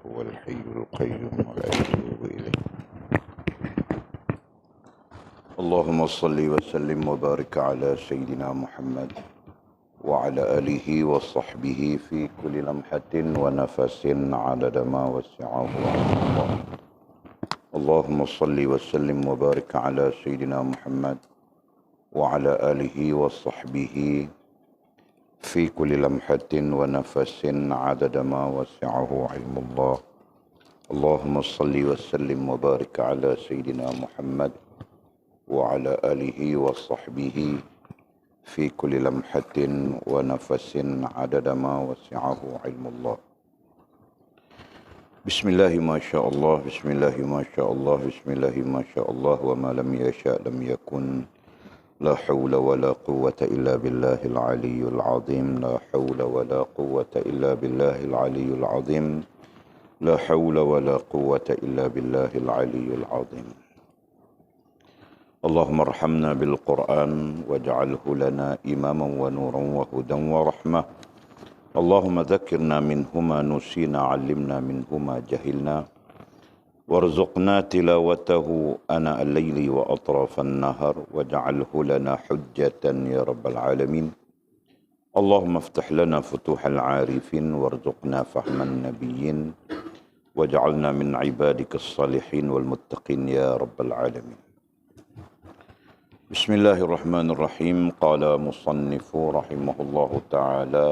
هو الحي القيوم ولا يتوب إليه. اللهم صل وسلم وبارك على سيدنا محمد وعلى آله وصحبه في كل لمحة ونفس عدد ما وسعه الله. اللهم صل وسلم وبارك على سيدنا محمد وعلى آله وصحبه في كل لمحة ونفس عدد ما وسعه علم الله. اللهم صل وسلم وبارك على سيدنا محمد وعلى آله وصحبه في كل لمحة ونفس عدد ما وسعه علم الله. بسم الله ما شاء الله، بسم الله ما شاء الله، بسم الله ما شاء الله، وما لم يشاء لم يكن. لا حول ولا قوة إلا بالله العلي العظيم، لا حول ولا قوة إلا بالله العلي العظيم، لا حول ولا قوة إلا بالله العلي العظيم. اللهم ارحمنا بالقرآن واجعله لنا إماما ونورا وهدى ورحمة. اللهم ذكرنا منهما نسينا، علمنا منهما جهلنا، وارزقنا تلاوته آناء الليل وأطراف النهار، واجعله لنا حجة يا رب العالمين. اللهم افتح لنا فتوح العارفين وارزقنا فهم النبيين، واجعلنا من عبادك الصالحين والمتقين يا رب العالمين. بسم الله الرحمن الرحيم. قال مصنف رحمه الله تعالى: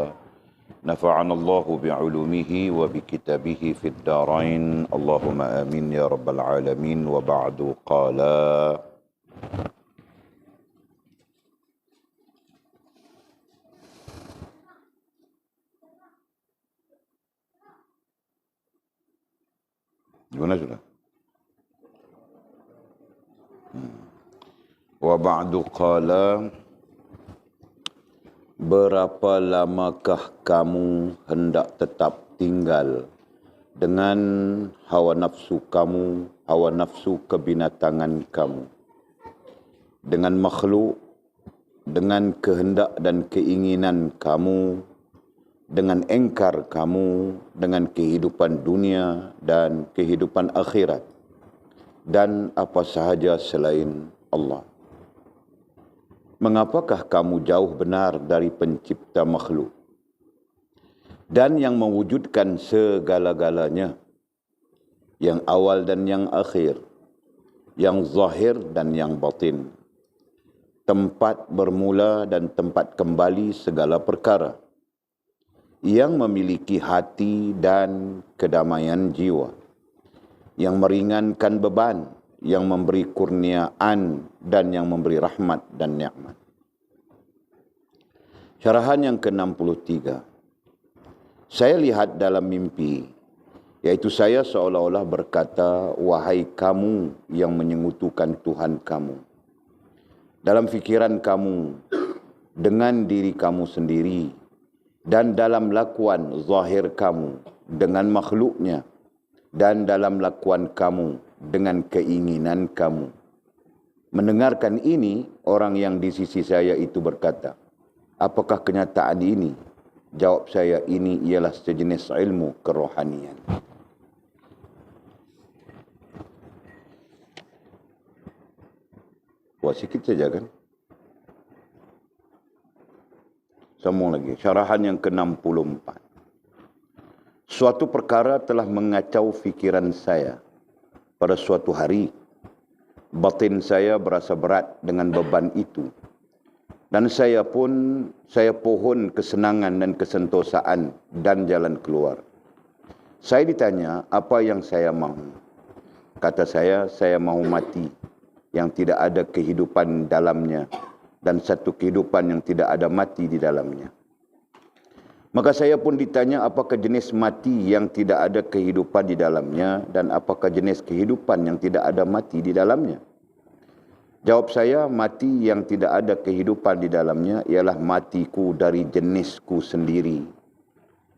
نفعنا الله بعلومه وبكتابه في الدارين، اللهم آمين يا رب العالمين. وبعد قال: gimana sudah? Waba'du qala, berapa lamakah kamu hendak tetap tinggal dengan hawa nafsu kamu, hawa nafsu kebinatangan kamu, dengan makhluk, dengan kehendak dan keinginan kamu, dengan engkar kamu, dengan kehidupan dunia dan kehidupan akhirat, dan apa sahaja selain Allah. Mengapakah kamu jauh benar dari pencipta makhluk dan yang mewujudkan segala-galanya, yang awal dan yang akhir, yang zahir dan yang batin, tempat bermula dan tempat kembali segala perkara, yang memiliki hati dan kedamaian jiwa, yang meringankan beban, yang memberi kurniaan dan yang memberi rahmat dan nikmat. Syarahan yang ke-63. Saya lihat dalam mimpi, yaitu saya seolah-olah berkata, wahai kamu yang menyekutukan Tuhan kamu, dalam fikiran kamu, dengan diri kamu sendiri, dan dalam lakuan zahir kamu dengan makhluknya, dan dalam lakuan kamu dengan keinginan kamu. Mendengarkan ini, orang yang di sisi saya itu berkata, apakah kenyataan ini? Jawab saya, ini ialah sejenis ilmu kerohanian. Wah, sikit saja kan? Sambung lagi. Syarahan yang ke-64. Suatu perkara telah mengacau fikiran saya. Pada suatu hari, batin saya berasa berat dengan beban itu. Dan saya pohon kesenangan dan kesentosaan dan jalan keluar. Saya ditanya, apa yang saya mahu? Kata saya mahu mati yang tidak ada kehidupan dalamnya, dan satu kehidupan yang tidak ada mati di dalamnya. Maka saya pun ditanya, apakah jenis mati yang tidak ada kehidupan di dalamnya, dan apakah jenis kehidupan yang tidak ada mati di dalamnya? Jawab saya, mati yang tidak ada kehidupan di dalamnya ialah matiku dari jenisku sendiri,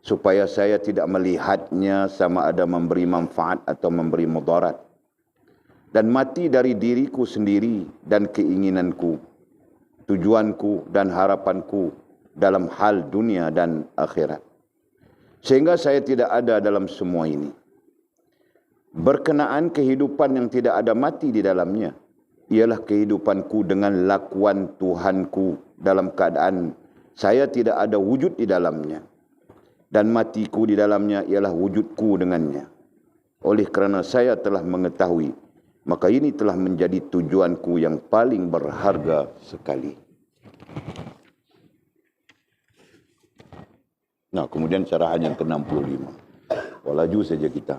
supaya saya tidak melihatnya sama ada memberi manfaat atau memberi mudarat. Dan mati dari diriku sendiri dan keinginanku, tujuanku dan harapanku dalam hal dunia dan akhirat. Sehingga saya tidak ada dalam semua ini. berkenaan kehidupan yang tidak ada mati di dalamnya, ialah kehidupanku dengan lakuan Tuhanku dalam keadaan saya tidak ada wujud di dalamnya, dan matiku di dalamnya ialah wujudku dengannya. Oleh kerana saya telah mengetahui, maka ini telah menjadi tujuanku yang paling berharga sekali. Nah, kemudian syarahan yang ke-65. Walaju saja kita.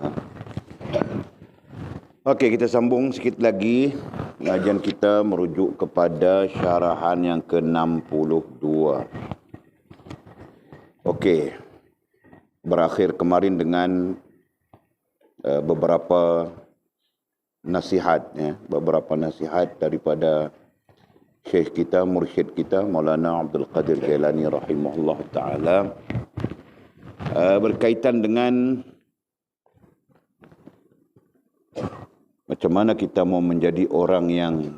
Okey, kita sambung sikit lagi. Pengajian kita merujuk kepada syarahan yang ke-62. Okey. Berakhir kemarin dengan beberapa nasihat, ya, beberapa nasihat daripada Syekh kita, mursyid kita, Maulana Abdul Qadir Jailani rahimahullah ta'ala, berkaitan dengan macam mana kita mau menjadi orang yang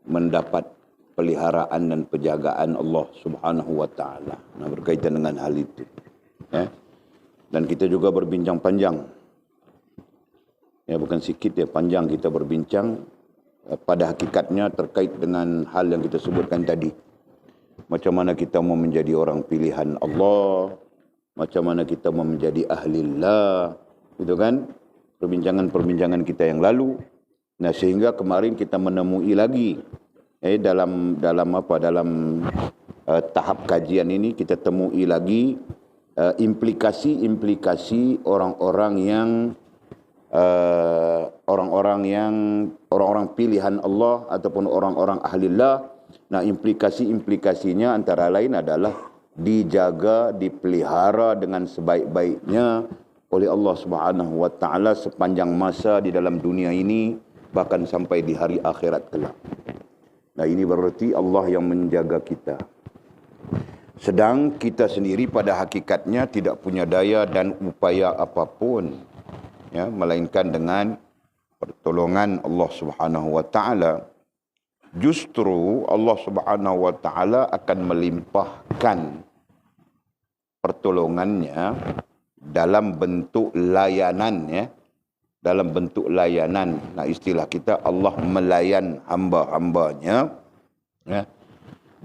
mendapat peliharaan dan penjagaan Allah Subhanahu wa ta'ala. Nah, berkaitan dengan hal itu. Ya. Dan kita juga berbincang panjang. Ya, bukan sikit ya, panjang kita berbincang pada hakikatnya terkait dengan hal yang kita sebutkan tadi. Macam mana kita mau menjadi orang pilihan Allah, macam mana kita mau menjadi ahlillah, gitu kan? Perbincangan-perbincangan kita yang lalu. Nah, sehingga kemarin kita menemui lagi dalam tahap kajian ini kita temui lagi implikasi-implikasi orang-orang pilihan Allah ataupun orang-orang ahlillah. Nah, implikasinya antara lain adalah dijaga, dipelihara dengan sebaik-baiknya oleh Allah Subhanahu wa taala sepanjang masa di dalam dunia ini, bahkan sampai di hari akhirat kelak. Nah, ini berarti Allah yang menjaga kita. Sedang kita sendiri pada hakikatnya tidak punya daya dan upaya apapun, ya, melainkan dengan pertolongan Allah Subhanahu wa taala. Justru Allah Subhanahu wa taala akan melimpahkan pertolongannya dalam bentuk layanan, ya. Dalam bentuk layanan. Nah, istilah kita Allah melayan hamba-hambanya, ya.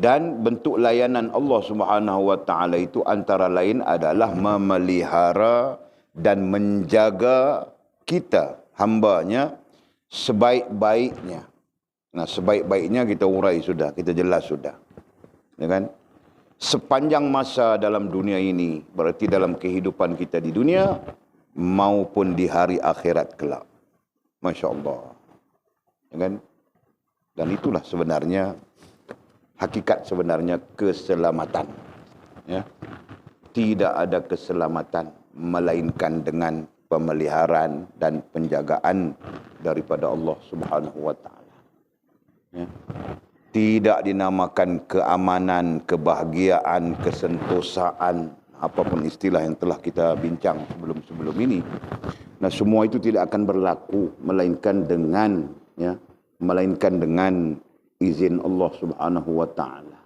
Dan bentuk layanan Allah Subhanahu wa taala itu antara lain adalah memelihara dan menjaga kita, hambanya, sebaik-baiknya. Nah, sebaik-baiknya kita urai sudah, kita jelas sudah. Ya kan? Sepanjang masa dalam dunia ini, berarti dalam kehidupan kita di dunia maupun di hari akhirat kelak. Masya Allah. Ya kan? Dan itulah sebenarnya hakikat sebenarnya keselamatan. Ya. Tidak ada keselamatan melainkan dengan pemeliharaan dan penjagaan daripada Allah Subhanahu wa taala. Ya. Tidak dinamakan keamanan, kebahagiaan, kesentosaan, apapun istilah yang telah kita bincang sebelum ini. Nah, semua itu tidak akan berlaku melainkan dengan izin Allah Subhanahu wa taala,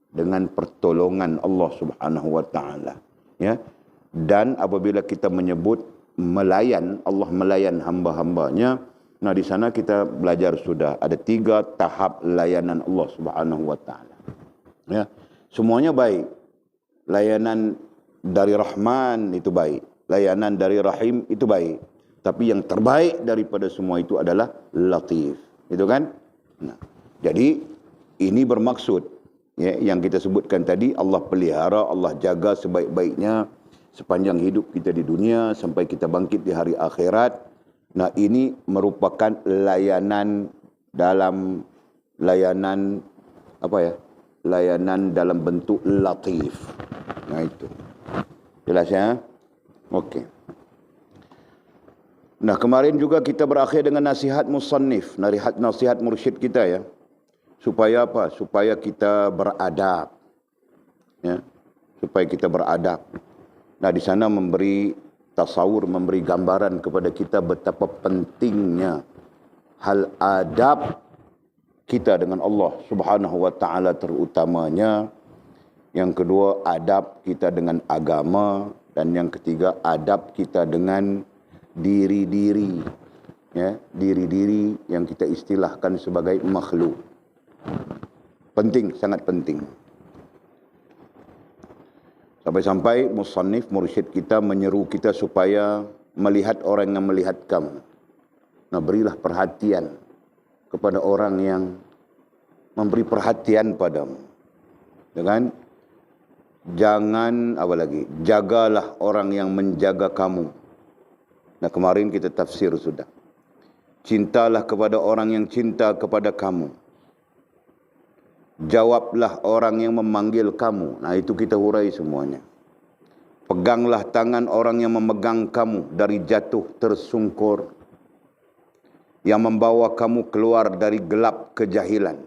dengan pertolongan Allah Subhanahu wa taala, ya. Dan apabila kita menyebut melayan, Allah melayan hamba-hambanya, nah di sana kita belajar sudah ada 3 tahap layanan Allah Subhanahu wa taala, ya. Semuanya baik. Layanan dari Rahman itu baik, layanan dari Rahim itu baik, tapi yang terbaik daripada semua itu adalah Latif, itu kan? Nah, jadi ini bermaksud, ya, yang kita sebutkan tadi, Allah pelihara, Allah jaga sebaik-baiknya sepanjang hidup kita di dunia sampai kita bangkit di hari akhirat. Nah, ini merupakan layanan dalam layanan dalam bentuk latif. Nah, itu. Jelas, ya? Okey. Nah, kemarin juga kita berakhir dengan nasihat musannif, nasihat mursyid kita, ya. Supaya apa? Supaya kita beradab. Ya. Supaya kita beradab. Nah, di sana memberi tasawur, memberi gambaran kepada kita betapa pentingnya hal adab kita dengan Allah Subhanahu wa taala terutamanya. Yang kedua, adab kita dengan agama, dan yang ketiga, adab kita dengan diri-diri, ya, diri-diri yang kita istilahkan sebagai makhluk. Penting, sangat penting. Sampai-sampai musannif mursyid kita menyeru kita supaya melihat orang yang melihat kamu. Nah, berilah perhatian kepada orang yang memberi perhatian padamu. Dengan jangan apa lagi? Jagalah orang yang menjaga kamu. Nah, kemarin kita tafsir sudah. Cintalah kepada orang yang cinta kepada kamu. Jawablah orang yang memanggil kamu. Nah, itu kita hurai semuanya. Peganglah tangan orang yang memegang kamu dari jatuh tersungkur, yang membawa kamu keluar dari gelap kejahilan,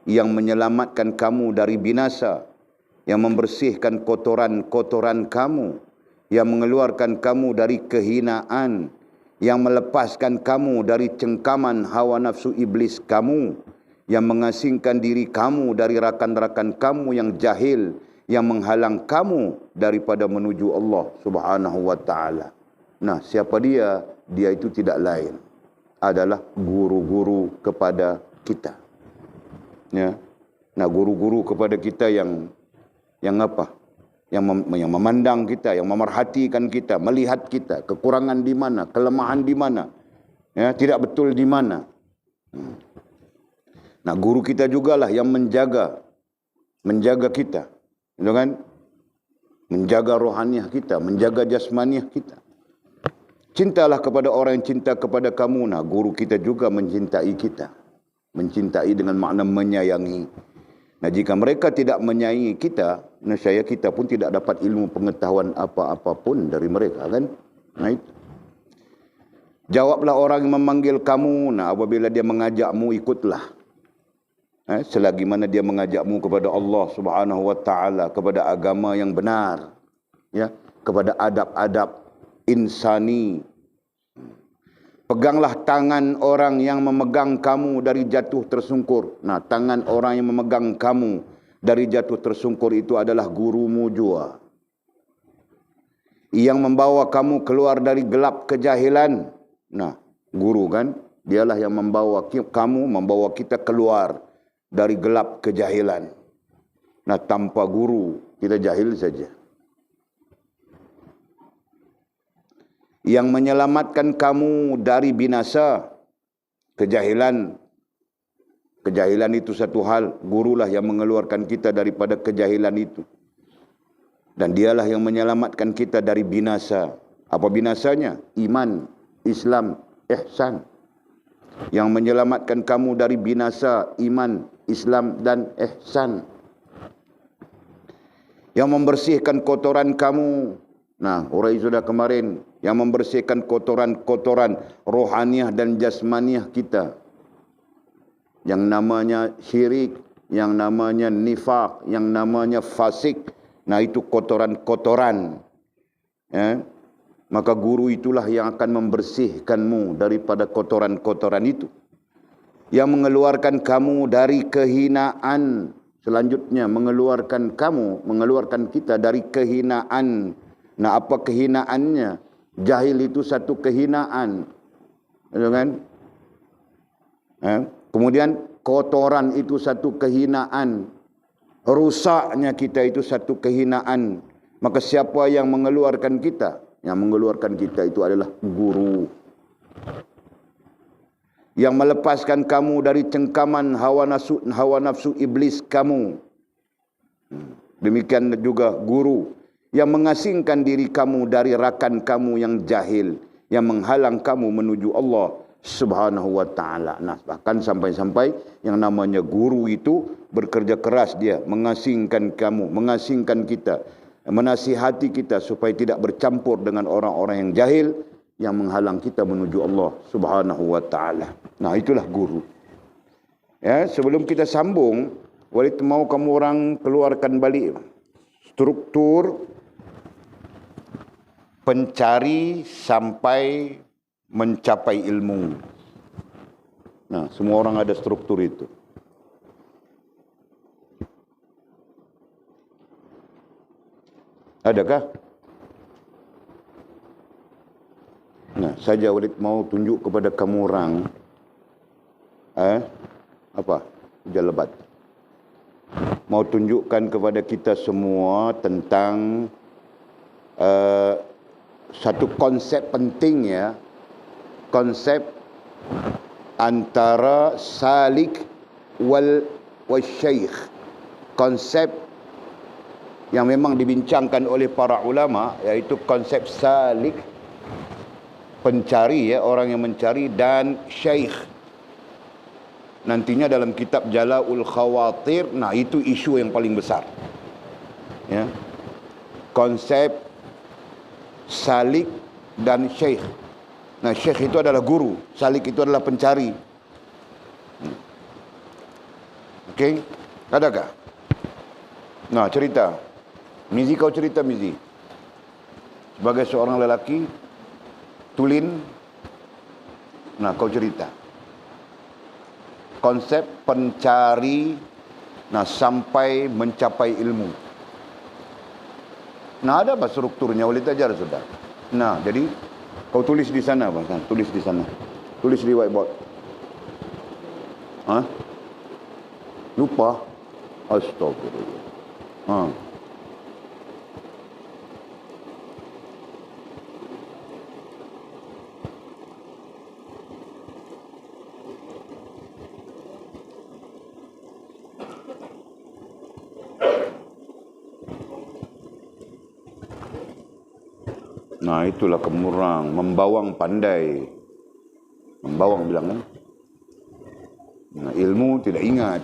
yang menyelamatkan kamu dari binasa, yang membersihkan kotoran-kotoran kamu, yang mengeluarkan kamu dari kehinaan, yang melepaskan kamu dari cengkaman hawa nafsu iblis kamu, yang mengasingkan diri kamu dari rakan-rakan kamu yang jahil, yang menghalang kamu daripada menuju Allah Subhanahu wa taala. Nah, siapa dia? Dia itu tidak lain adalah guru-guru kepada kita. Ya. Nah, guru-guru kepada kita yang apa? Yang memandang kita, yang memerhatikan kita, melihat kita, kekurangan di mana, kelemahan di mana, ya, tidak betul di mana. Nah, guru kita jugalah yang menjaga kita, gitu kan? Menjaga rohaniah kita, menjaga jasmaniah kita. Cintalah kepada orang yang cinta kepada kamu. Nah, guru kita juga mencintai kita. Mencintai dengan makna menyayangi. Nah, jika mereka tidak menyayangi kita, nescaya kita pun tidak dapat ilmu pengetahuan apa-apapun dari mereka, kan? Nah, itu. Jawablah orang yang memanggil kamu. Nah, apabila dia mengajakmu, ikutlah. Selagi mana dia mengajakmu kepada Allah Subhanahu wa taala, kepada agama yang benar, ya, kepada adab-adab insani. Peganglah tangan orang yang memegang kamu dari jatuh tersungkur. Nah, tangan orang yang memegang kamu dari jatuh tersungkur itu adalah gurumu jua, yang membawa kamu keluar dari gelap kejahilan. Nah, guru kan, dialah yang membawa kamu, membawa kita keluar dari gelap kejahilan. Nah, tanpa guru kita jahil saja. Yang menyelamatkan kamu dari binasa kejahilan. Kejahilan itu satu hal, gurulah yang mengeluarkan kita daripada kejahilan itu. Dan dialah yang menyelamatkan kita dari binasa. Apa binasanya? Iman, Islam, ihsan. Yang menyelamatkan kamu dari binasa iman, Islam dan ihsan. Yang membersihkan kotoran kamu. Nah, urai sudah kemarin. Yang membersihkan kotoran-kotoran rohaniah dan jasmaniah kita. Yang namanya syirik, yang namanya nifak, yang namanya fasik. Nah, itu kotoran-kotoran. Ya. Maka guru itulah yang akan membersihkanmu daripada kotoran-kotoran itu. Yang mengeluarkan kamu dari kehinaan. Selanjutnya mengeluarkan kita dari kehinaan. Nah, apa kehinaannya? Jahil itu satu kehinaan. Kan? Kemudian kotoran itu satu kehinaan. Rusaknya kita itu satu kehinaan. Maka siapa yang mengeluarkan kita? Yang mengeluarkan kita itu adalah guru. Yang melepaskan kamu dari cengkaman hawa nafsu iblis kamu. Demikian juga guru yang mengasingkan diri kamu dari rakan kamu yang jahil, yang menghalang kamu menuju Allah Subhanahu wa taala. Nah, bahkan sampai-sampai yang namanya guru itu bekerja keras dia mengasingkan kamu, mengasingkan kita, menasihati kita supaya tidak bercampur dengan orang-orang yang jahil yang menghalang kita menuju Allah Subhanahu wa taala. Nah, itulah guru. Ya, sebelum kita sambung, Walid mau kamu orang keluarkan balik struktur pencari sampai mencapai ilmu. Nah, semua orang ada struktur itu. Adakah? saja Walid mau tunjuk kepada kamu orang, apa? Hujan lebat. Mau tunjukkan kepada kita semua tentang satu konsep penting ya, konsep antara salik wal syaikh, konsep yang memang dibincangkan oleh para ulama, iaitu konsep salik, pencari ya, orang yang mencari, dan syaikh. Nantinya dalam kitab Jala'ul Khawatir, nah itu isu yang paling besar ya, konsep salik dan syekh. Nah, syekh itu adalah guru, salik itu adalah pencari. Okey, adakah? Nah, cerita Mizi, kau cerita Mizi, sebagai seorang lelaki tulen. Nah, kau cerita konsep pencari, nah sampai mencapai ilmu. Nah, ada apa strukturnya? Walid ajar sudah. Nah, jadi kau tulis di sana, Bang. Tulis di sana. Tulis di whiteboard. Lupa? Astagfirullah. Nah, itulah kemurang, membawang pandai. Membawang bilang kan. Nah, ilmu tidak ingat.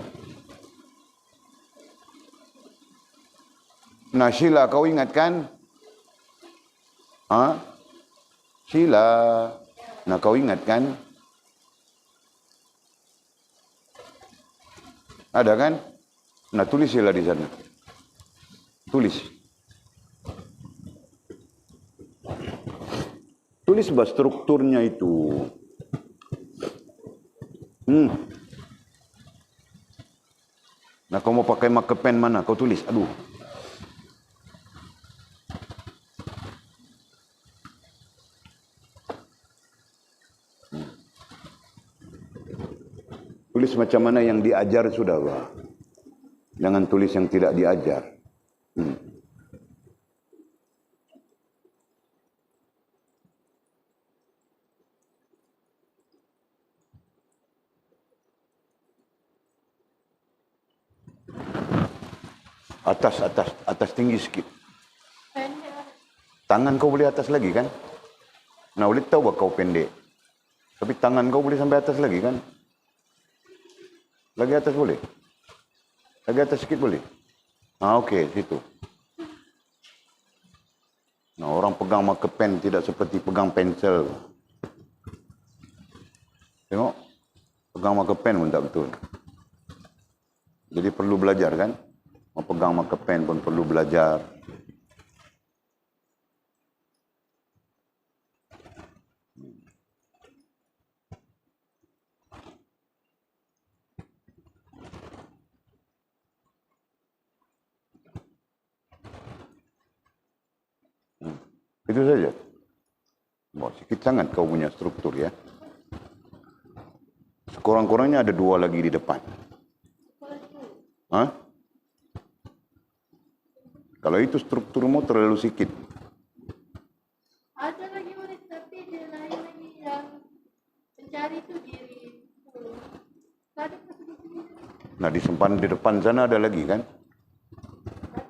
Nah, Sheila, kau ingat kan? Sheila. Nah, kau ingat kan? Ada kan? Nah, tulis Sheila di sana. Tulis. Tulis bah strukturnya itu. Nah, kau mau pakai marker pen mana? Kau tulis. Aduh. Tulis macam mana yang diajar sudah, bah. Jangan tulis yang tidak diajar. Atas tinggi sikit. Tangan kau boleh atas lagi kan? Nah, Walid tahu bah kau pendek. Tapi tangan kau boleh sampai atas lagi kan? Lagi atas boleh? Lagi atas sikit boleh? Okey, situ. Nah, orang pegang marker pen tidak seperti pegang pensel. Tengok. Pegang marker pen pun tak betul. Jadi perlu belajar kan? Mau pegang marker pen pun perlu belajar. Itu saja. Sikit sangat kau punya struktur ya. Sekurang-kurangnya ada 2 lagi di depan. Kalau itu strukturmu terlalu sikit. Ada lagi murid, tapi dia lain lagi yang mencari itu diri. Nah, disimpan di depan sana ada lagi kan?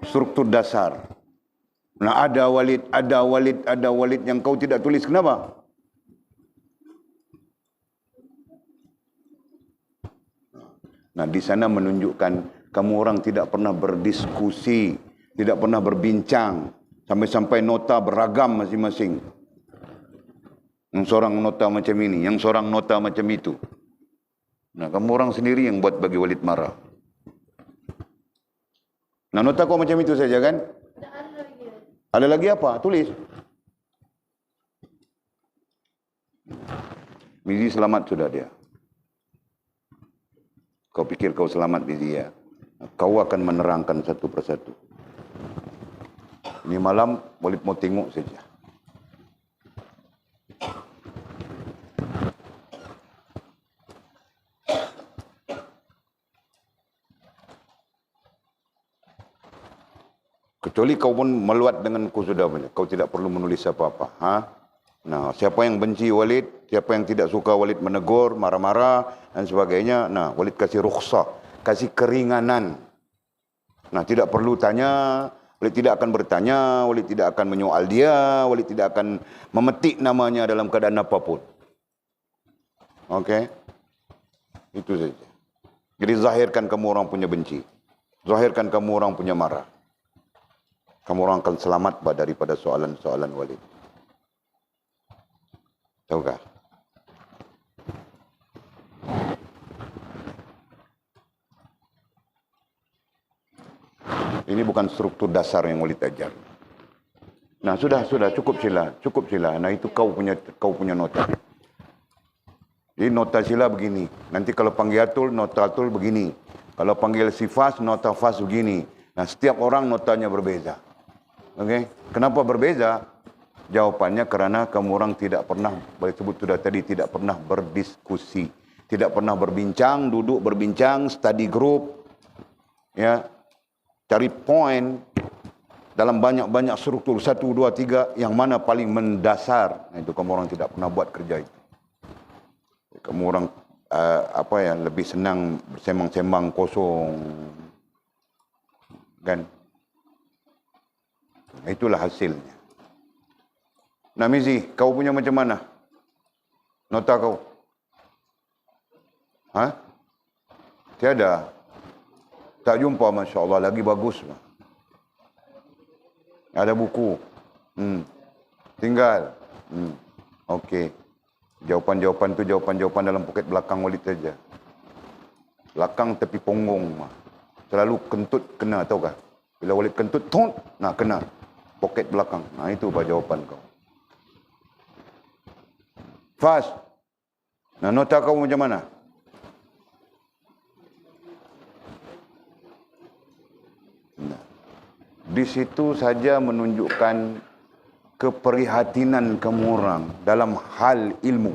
Struktur dasar. Nah, ada Walid yang kau tidak tulis. Kenapa? Nah, di sana menunjukkan kamu orang tidak pernah berdiskusi, tidak pernah berbincang, sampai-sampai nota beragam masing-masing. Yang seorang nota macam ini, yang seorang nota macam itu. Nah, kamu orang sendiri yang buat bagi Walid marah. Nah, nota kau macam itu saja kan? Ada lagi apa? Tulis. Mizi selamat sudah dia. Kau pikir kau selamat Mizi ya? Kau akan menerangkan satu persatu. Ini malam Walid mau tengok saja. Kecuali kau pun meluat denganku sudah banyak. Kau tidak perlu menulis apa-apa. Ha? Nah, siapa yang benci Walid, siapa yang tidak suka Walid menegur, marah-marah dan sebagainya. Nah, Walid kasih rukhsah, kasih keringanan. Nah, tidak perlu tanya, Walid tidak akan bertanya, Walid tidak akan menyoal dia, Walid tidak akan memetik namanya dalam keadaan apapun. Okey? Itu saja. Jadi zahirkan kamu orang punya benci. Zahirkan kamu orang punya marah. Kamu orang akan selamat daripada soalan-soalan Walid. Tahukah? Ini bukan struktur dasar yang Walid ajar. Nah, sudah, cukup sila. Nah, itu kau punya nota. Jadi nota sila begini. Nanti kalau panggil atul, nota atul begini. Kalau panggil si fas, nota fas begini. Nah, setiap orang notanya berbeza. Okey? Kenapa berbeza? Jawapannya karena kamu orang tidak pernah, boleh sebut sudah tadi, tidak pernah berdiskusi. Tidak pernah berbincang, duduk berbincang, study group. Ya. Cari poin dalam banyak-banyak struktur 1, 2, 3 yang mana paling mendasar. Nah, itu kamu orang tidak pernah buat kerja itu. Kamu orang lebih senang bersembang-sembang kosong. Kan? Itulah hasilnya. Nah, Mizi, kau punya macam mana? Nota kau? Ha? Tiada. Tak jumpa, Masya Allah. Lagi bagus. Ada buku. Tinggal. Okey. Jawapan-jawapan tu jawapan-jawapan dalam poket belakang Walid saja. Belakang tepi punggung. Selalu kentut kena, tahu kah? Bila Walid kentut, nah kena. Poket belakang. Nah, itu jawapan kau. Fas. Nah, nota kau macam mana? Nah, di situ saja menunjukkan keprihatinan kamu orang dalam hal ilmu.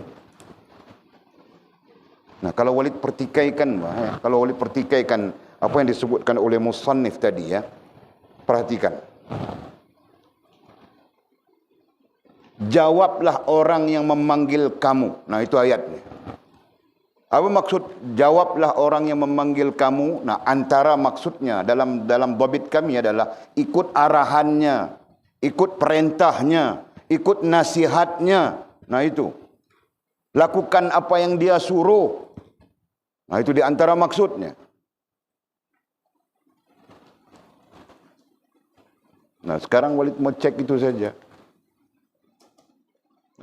Nah, kalau Walid pertikaikan, apa yang disebutkan oleh musannif tadi, ya, perhatikan. Jawablah orang yang memanggil kamu. Nah, itu ayatnya. Apa maksud jawablah orang yang memanggil kamu? Nah, antara maksudnya dalam babit kami adalah ikut arahannya, ikut perintahnya, ikut nasihatnya. Nah, itu. Lakukan apa yang dia suruh. Nah, itu di antara maksudnya. Nah, sekarang Walid mau cek itu saja.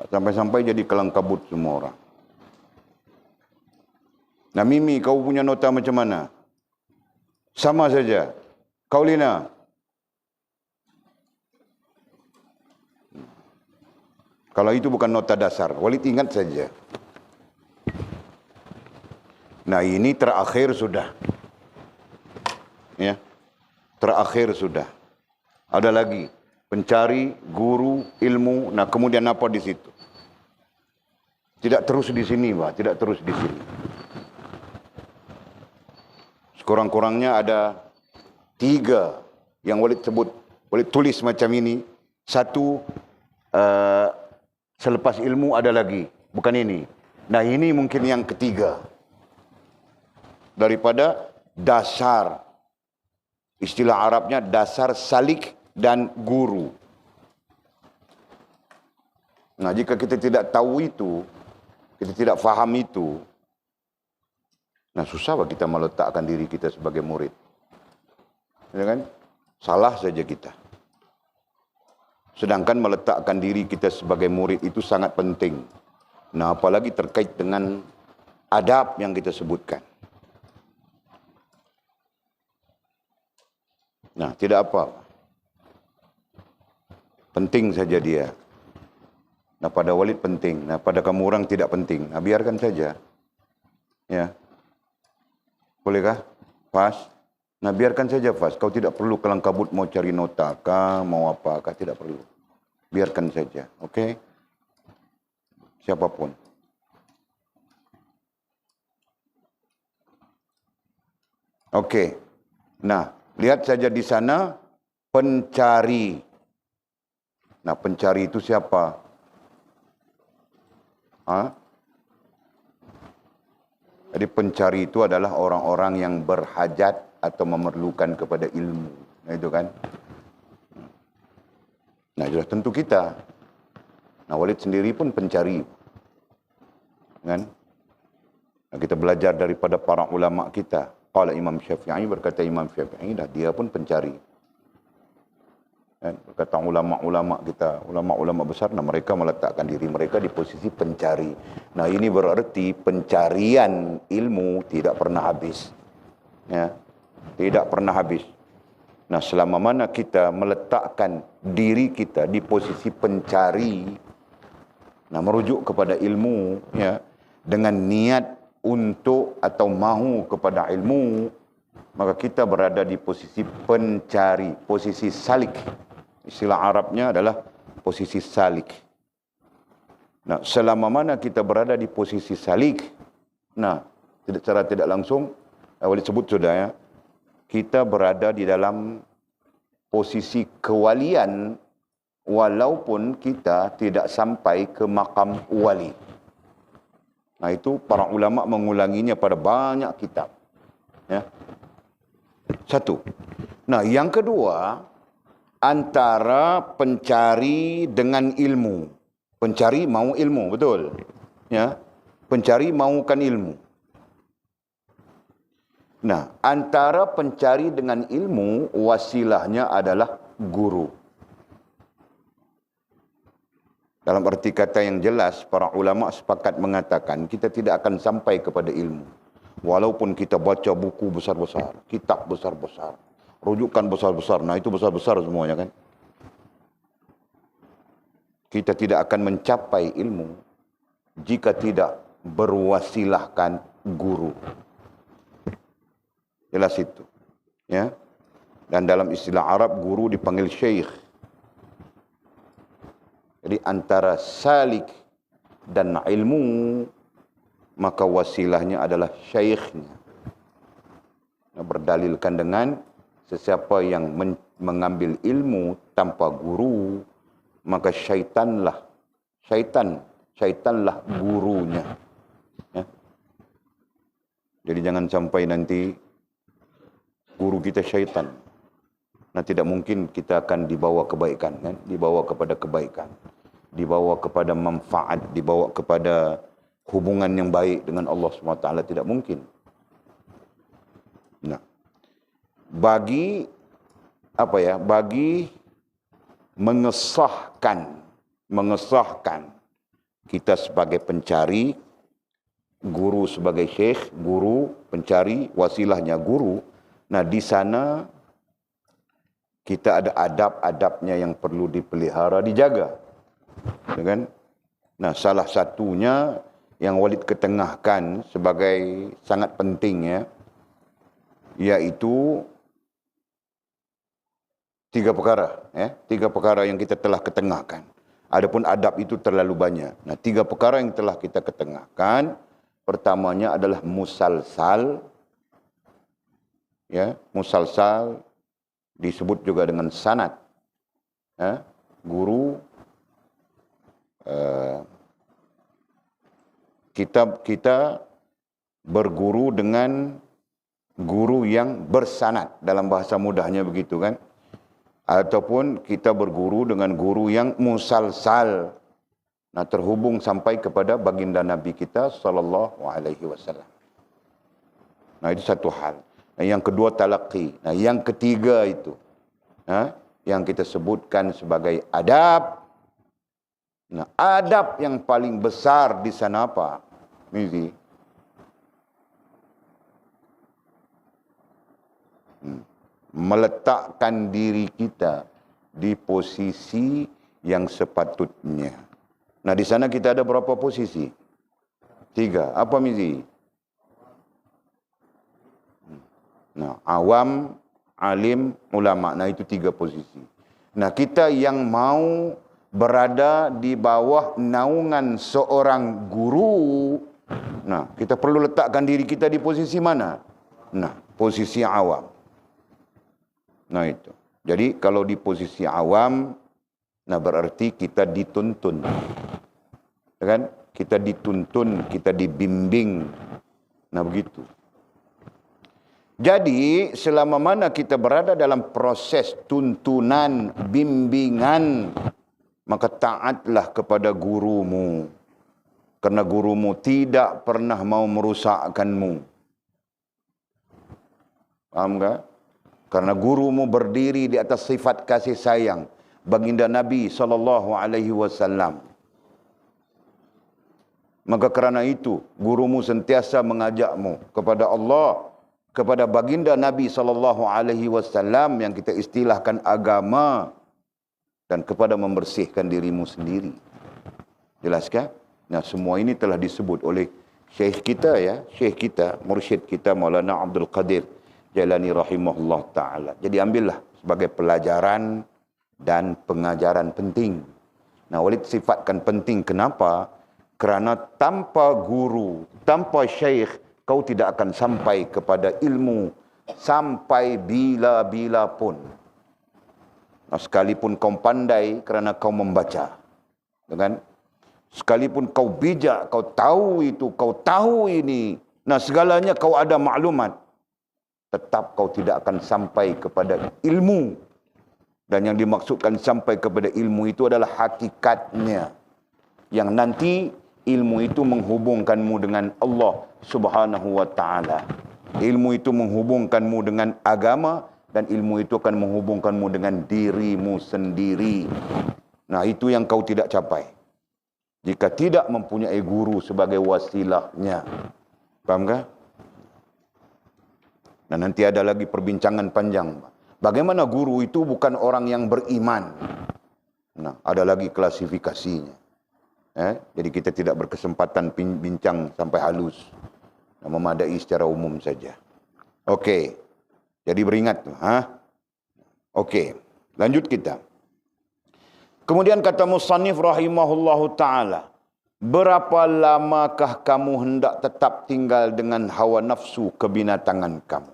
Sampai-sampai jadi kelang kabut semua orang. Nah, Mimi, kau punya nota macam mana? Sama saja. Kau, Lina? Kalau itu bukan nota dasar, Walid ingat saja. Nah, ini terakhir sudah. Ya. Terakhir sudah. Ada lagi. Pencari, guru, ilmu. Nah, kemudian apa di situ? Tidak terus di sini, Pak. Tidak terus di sini. Sekurang-kurangnya ada 3 yang Walid sebut. Walid tulis macam ini. 1, selepas ilmu ada lagi. Bukan ini. Nah, ini mungkin yang ketiga. Daripada dasar. Istilah Arabnya dasar salik dan guru. Nah, jika kita tidak tahu itu, kita tidak faham itu, nah susah bagi kita meletakkan diri kita sebagai murid. Ya kan? Salah saja kita. Sedangkan meletakkan diri kita sebagai murid itu sangat penting. Nah, apalagi terkait dengan adab yang kita sebutkan. Nah, tidak apa. Penting saja dia. Nah, pada Walid penting. Nah, pada kamu orang tidak penting. Nah, biarkan saja. Ya. Bolehkah? Fas? Nah, biarkan saja, Fas. Kau tidak perlu kelang kabut mau cari nota kah, mau apakah, tidak perlu. Biarkan saja. Okey? Siapapun. Okey. Nah, lihat saja di sana pencari. Nah, pencari itu siapa? Jadi pencari itu adalah orang-orang yang berhajat atau memerlukan kepada ilmu. Nah, itu kan. Nah, sudah tentu kita. Nah, Walid sendiri pun pencari. Kan? Nah, kita belajar daripada para ulama kita. Qala Imam Syafi'i, berkata Imam Syafi'i, dah dia pun pencari. Kan? Berkata ulama-ulama kita, ulama-ulama besar, nah mereka meletakkan diri mereka di posisi pencari. Nah, ini berarti pencarian ilmu tidak pernah habis. Ya, tidak pernah habis. Nah, selama mana kita meletakkan diri kita di posisi pencari, nah merujuk kepada ilmu, ya, dengan niat untuk atau mahu kepada ilmu, maka kita berada di posisi pencari, posisi salik. Istilah Arabnya adalah posisi salik. Nah, selama mana kita berada di posisi salik, nah, secara tidak langsung, Walid sebut sudah ya, kita berada di dalam posisi kewalian, walaupun kita tidak sampai ke makam wali. Nah, itu para ulama mengulanginya pada banyak kitab. Ya. Satu. Nah, yang kedua, antara pencari dengan ilmu. Pencari mahu ilmu, betul? Ya. Pencari mahukan ilmu. Nah, antara pencari dengan ilmu, wasilahnya adalah guru. Dalam arti kata yang jelas, para ulama sepakat mengatakan kita tidak akan sampai kepada ilmu. Walaupun kita baca buku besar-besar, kitab besar-besar, rujukan besar-besar, nah itu besar-besar semuanya kan. Kita tidak akan mencapai ilmu jika tidak berwasilahkan guru. Jelas itu. Ya. Dan dalam istilah Arab, guru dipanggil syekh. Jadi antara salik dan ilmu, maka wasilahnya adalah syekhnya. Berdalilkan dengan sesiapa yang mengambil ilmu tanpa guru, maka syaitanlah gurunya. Ya. Jadi jangan sampai nanti guru kita syaitan. Nah, tidak mungkin kita akan dibawa kebaikan, kan? Dibawa kepada kebaikan, dibawa kepada manfaat, dibawa kepada hubungan yang baik dengan Allah SWT, tidak mungkin. Nah, bagi mengesahkan kita sebagai pencari, guru sebagai syekh, guru, pencari, wasilahnya guru. Nah, di sana kita ada adab-adabnya yang perlu dipelihara, dijaga. Ya kan? Nah, salah satunya yang Walid ketengahkan sebagai sangat penting, ya, yaitu 3 perkara. Ya, 3 perkara yang kita telah ketengahkan. Adapun adab itu terlalu banyak. Nah, 3 perkara yang telah kita ketengahkan, pertamanya adalah musalsal. Ya, musalsal disebut juga dengan sanad. Ya, guru, kita berguru dengan guru yang bersanad, dalam bahasa mudahnya begitu kan. Ataupun kita berguru dengan guru yang musalsal. Nah, terhubung sampai kepada baginda Nabi kita sallallahu alaihi wasallam. Nah, itu satu hal. Nah, yang kedua talaqi. Nah, yang ketiga itu, yang kita sebutkan sebagai adab. Nah, adab yang paling besar di sana apa? Ini meletakkan diri kita di posisi yang sepatutnya. Nah, di sana kita ada berapa posisi? 3. Apa Mizi? Nah, awam, alim, ulama. Nah, itu 3 posisi. Nah, kita yang mau berada di bawah naungan seorang guru, nah, kita perlu letakkan diri kita di posisi mana? Nah, posisi awam. Nah, itu. Jadi kalau di posisi awam, nah berarti kita dituntun. Kan? Kita dituntun, kita dibimbing. Nah begitu. Jadi selama mana kita berada dalam proses tuntunan, bimbingan, maka taatlah kepada gurumu. Karena gurumu tidak pernah mau merusakkanmu. Paham tak? Karena gurumu berdiri di atas sifat kasih sayang. Baginda Nabi SAW. Maka kerana itu, gurumu sentiasa mengajakmu kepada Allah, kepada baginda Nabi SAW yang kita istilahkan agama, dan kepada membersihkan dirimu sendiri. Jelaskah? Nah, semua ini telah disebut oleh syekh kita ya, syekh kita, mursyid kita Maulana Abdul Qadir Jailani rahimahullah ta'ala. Jadi ambillah sebagai pelajaran dan pengajaran penting. Nah, Walid sifatkan penting. Kenapa? Kerana tanpa guru, tanpa syekh, kau tidak akan sampai kepada ilmu sampai bila-bila pun. Nah, sekalipun kau pandai kerana kau membaca. Kan? Sekalipun kau bijak, kau tahu itu, kau tahu ini. Nah, segalanya kau ada maklumat. Tetap kau tidak akan sampai kepada ilmu. Dan yang dimaksudkan sampai kepada ilmu itu adalah hakikatnya. Yang nanti ilmu itu menghubungkanmu dengan Allah Subhanahu wa ta'ala. Ilmu itu menghubungkanmu dengan agama. Dan ilmu itu akan menghubungkanmu dengan dirimu sendiri. Nah, itu yang kau tidak capai jika tidak mempunyai guru sebagai wasilahnya. Faham tak? Nah, nanti ada lagi perbincangan panjang. Bagaimana guru itu bukan orang yang beriman. Nah, ada lagi klasifikasinya. Jadi kita tidak berkesempatan bincang sampai halus. Nah, memadai secara umum saja. Okey. Jadi beringat. Okey. Lanjut kita. Kemudian kata musannif rahimahullahu ta'ala. Berapa lamakah kamu hendak tetap tinggal dengan hawa nafsu kebinatangan kamu?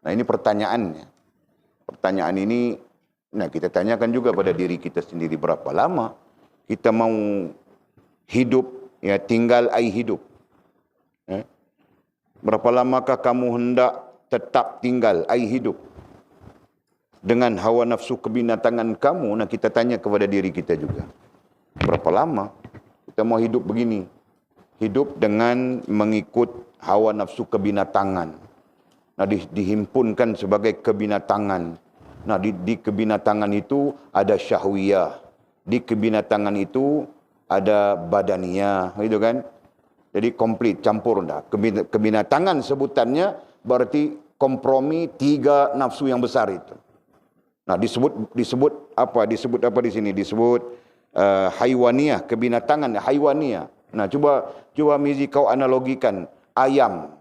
Nah, ini pertanyaannya. Pertanyaan ini, nah kita tanyakan juga pada diri kita sendiri. Berapa lama kita mau hidup, ya tinggal hidup. Berapa lamakah kamu hendak tetap tinggal hidup dengan hawa nafsu kebinatangan kamu? Nah, kita tanya kepada diri kita juga. Berapa lama kita mau hidup begini? Hidup dengan mengikut hawa nafsu kebinatangan. Nah, dihimpunkan sebagai kebinatangan. Nah, di kebinatangan itu ada syahwiyah. Di kebinatangan itu ada badaniyah, gitu kan? Jadi komplit, campur dah. Kebinatangan sebutannya berarti kompromi 3 nafsu yang besar itu. Nah, disebut apa? Disebut apa di sini? Disebut haiwaniyah, kebinatangan haiwaniyah. Nah, coba Mizi kau analogikan ayam.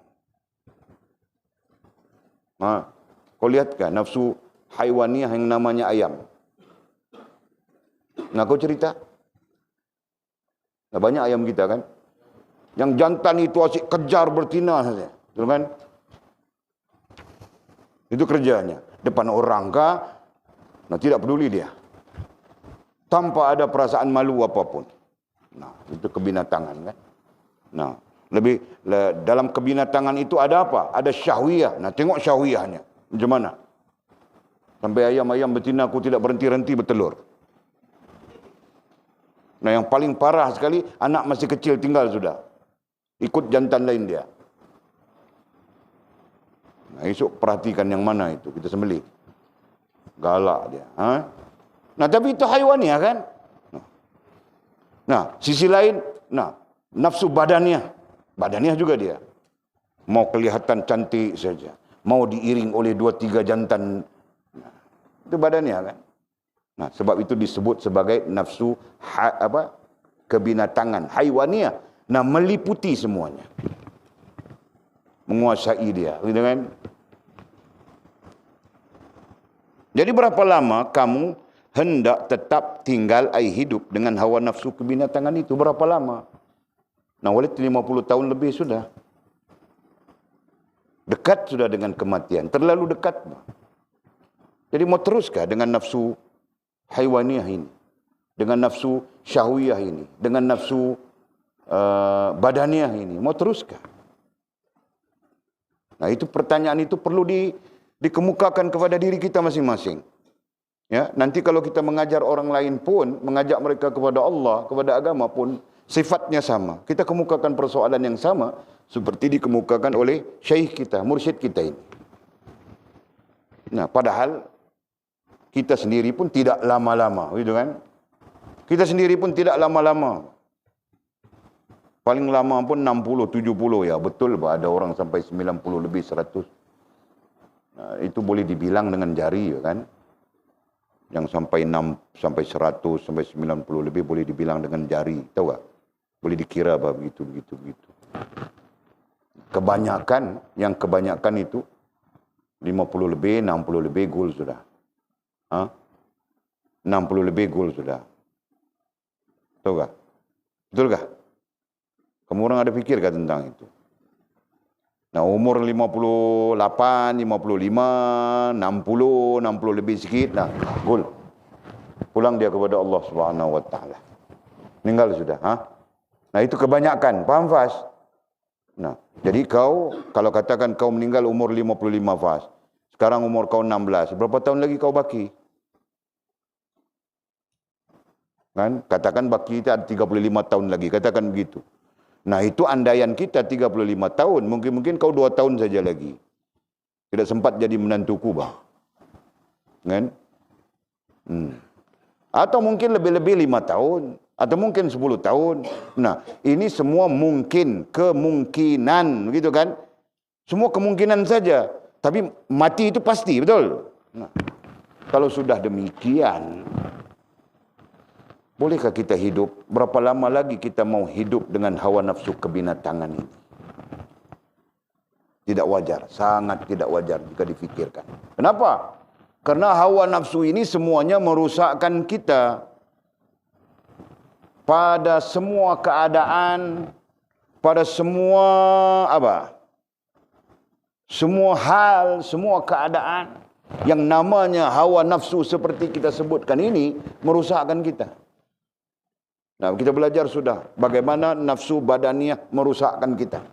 Kau lihat kan nafsu haiwaniyah yang namanya ayam. Nah, kau cerita. Nah, banyak ayam kita kan. Yang jantan itu asyik kejar bertina saja. Betul kan? Itu kerjanya. Depan orang kah? Nah, tidak peduli dia. Tanpa ada perasaan malu apapun. Nah, itu kebinatangan kan. Nah, dalam kebinatangan itu ada apa? Ada syahwiyah. Nah, tengok syahwiyahnya. Macam mana? Sampai ayam-ayam betina aku tidak berhenti-henti bertelur. Nah, yang paling parah sekali, anak masih kecil tinggal sudah. Ikut jantan lain dia. Nah, esok perhatikan yang mana itu. Kita sembelih. Galak dia. Nah, tapi itu haiwaniyah kan? Nah, sisi lain, nafsu badannya. Badannya juga dia. Mau kelihatan cantik saja. Mau diiring oleh 2-3 jantan. Nah, itu badannya kan. Nah, sebab itu disebut sebagai nafsu kebinatangan, haiwaniyah. Nah, meliputi semuanya. Menguasai dia, gitu kan? Jadi berapa lama kamu hendak tetap tinggal hidup dengan hawa nafsu kebinatangan itu? Berapa lama? Nah, Walid 50 tahun lebih sudah. Dekat sudah dengan kematian. Terlalu dekat. Jadi mau teruskah dengan nafsu haywaniah ini? Dengan nafsu syahwiyah ini? Dengan nafsu badaniah ini? Mau teruskah? Nah, itu pertanyaan itu perlu dikemukakan kepada diri kita masing-masing. Ya, nanti kalau kita mengajar orang lain pun, mengajak mereka kepada Allah, kepada agama pun, sifatnya sama. Kita kemukakan persoalan yang sama seperti dikemukakan oleh syekh kita, mursyid kita ini. Nah, padahal kita sendiri pun tidak lama-lama, gitu kan? Kita sendiri pun tidak lama-lama. Paling lama pun 60, 70 ya. Betul, ada orang sampai 90 lebih 100. Nah, itu boleh dibilang dengan jari, ya kan? Yang sampai 6, sampai 100, sampai 90 lebih boleh dibilang dengan jari. Tahu tak? Boleh dikira apa begitu. Kebanyakan, yang kebanyakan itu 50 lebih, 60 lebih gol sudah. 60 lebih gol sudah. Tahu tak? Betul tak? Kamu orang ada fikirkah tentang itu? Nah, umur 58, 55, 60, 60 lebih sikit, nah, gol. Pulang dia kepada Allah Subhanahu wa taala. Meninggal sudah, Nah, itu kebanyakan, paham Fas? Nah, jadi kau kalau katakan kau meninggal umur 55 Fas. Sekarang umur kau 16, berapa tahun lagi kau baki? Kan? Katakan baki itu ada 35 tahun lagi, katakan begitu. Nah, itu andaian kita 35 tahun, mungkin kau 2 tahun saja lagi. Tidak sempat jadi menantuku, bah. Kan? Atau mungkin lebih-lebih 5 tahun, atau mungkin 10 tahun. Nah, ini semua mungkin, kemungkinan, begitu kan? Semua kemungkinan saja. Tapi mati itu pasti, betul? Nah, kalau sudah demikian, bolehkah kita hidup? Berapa lama lagi kita mau hidup dengan hawa nafsu kebinatangan ini? Tidak wajar, sangat tidak wajar jika difikirkan. Kenapa? Karena hawa nafsu ini semuanya merusakkan kita. Pada semua keadaan, pada semua semua hal, semua keadaan. Yang namanya hawa nafsu seperti kita sebutkan ini merusakkan kita. Nah, kita belajar sudah bagaimana nafsu badaniah merusakkan kita.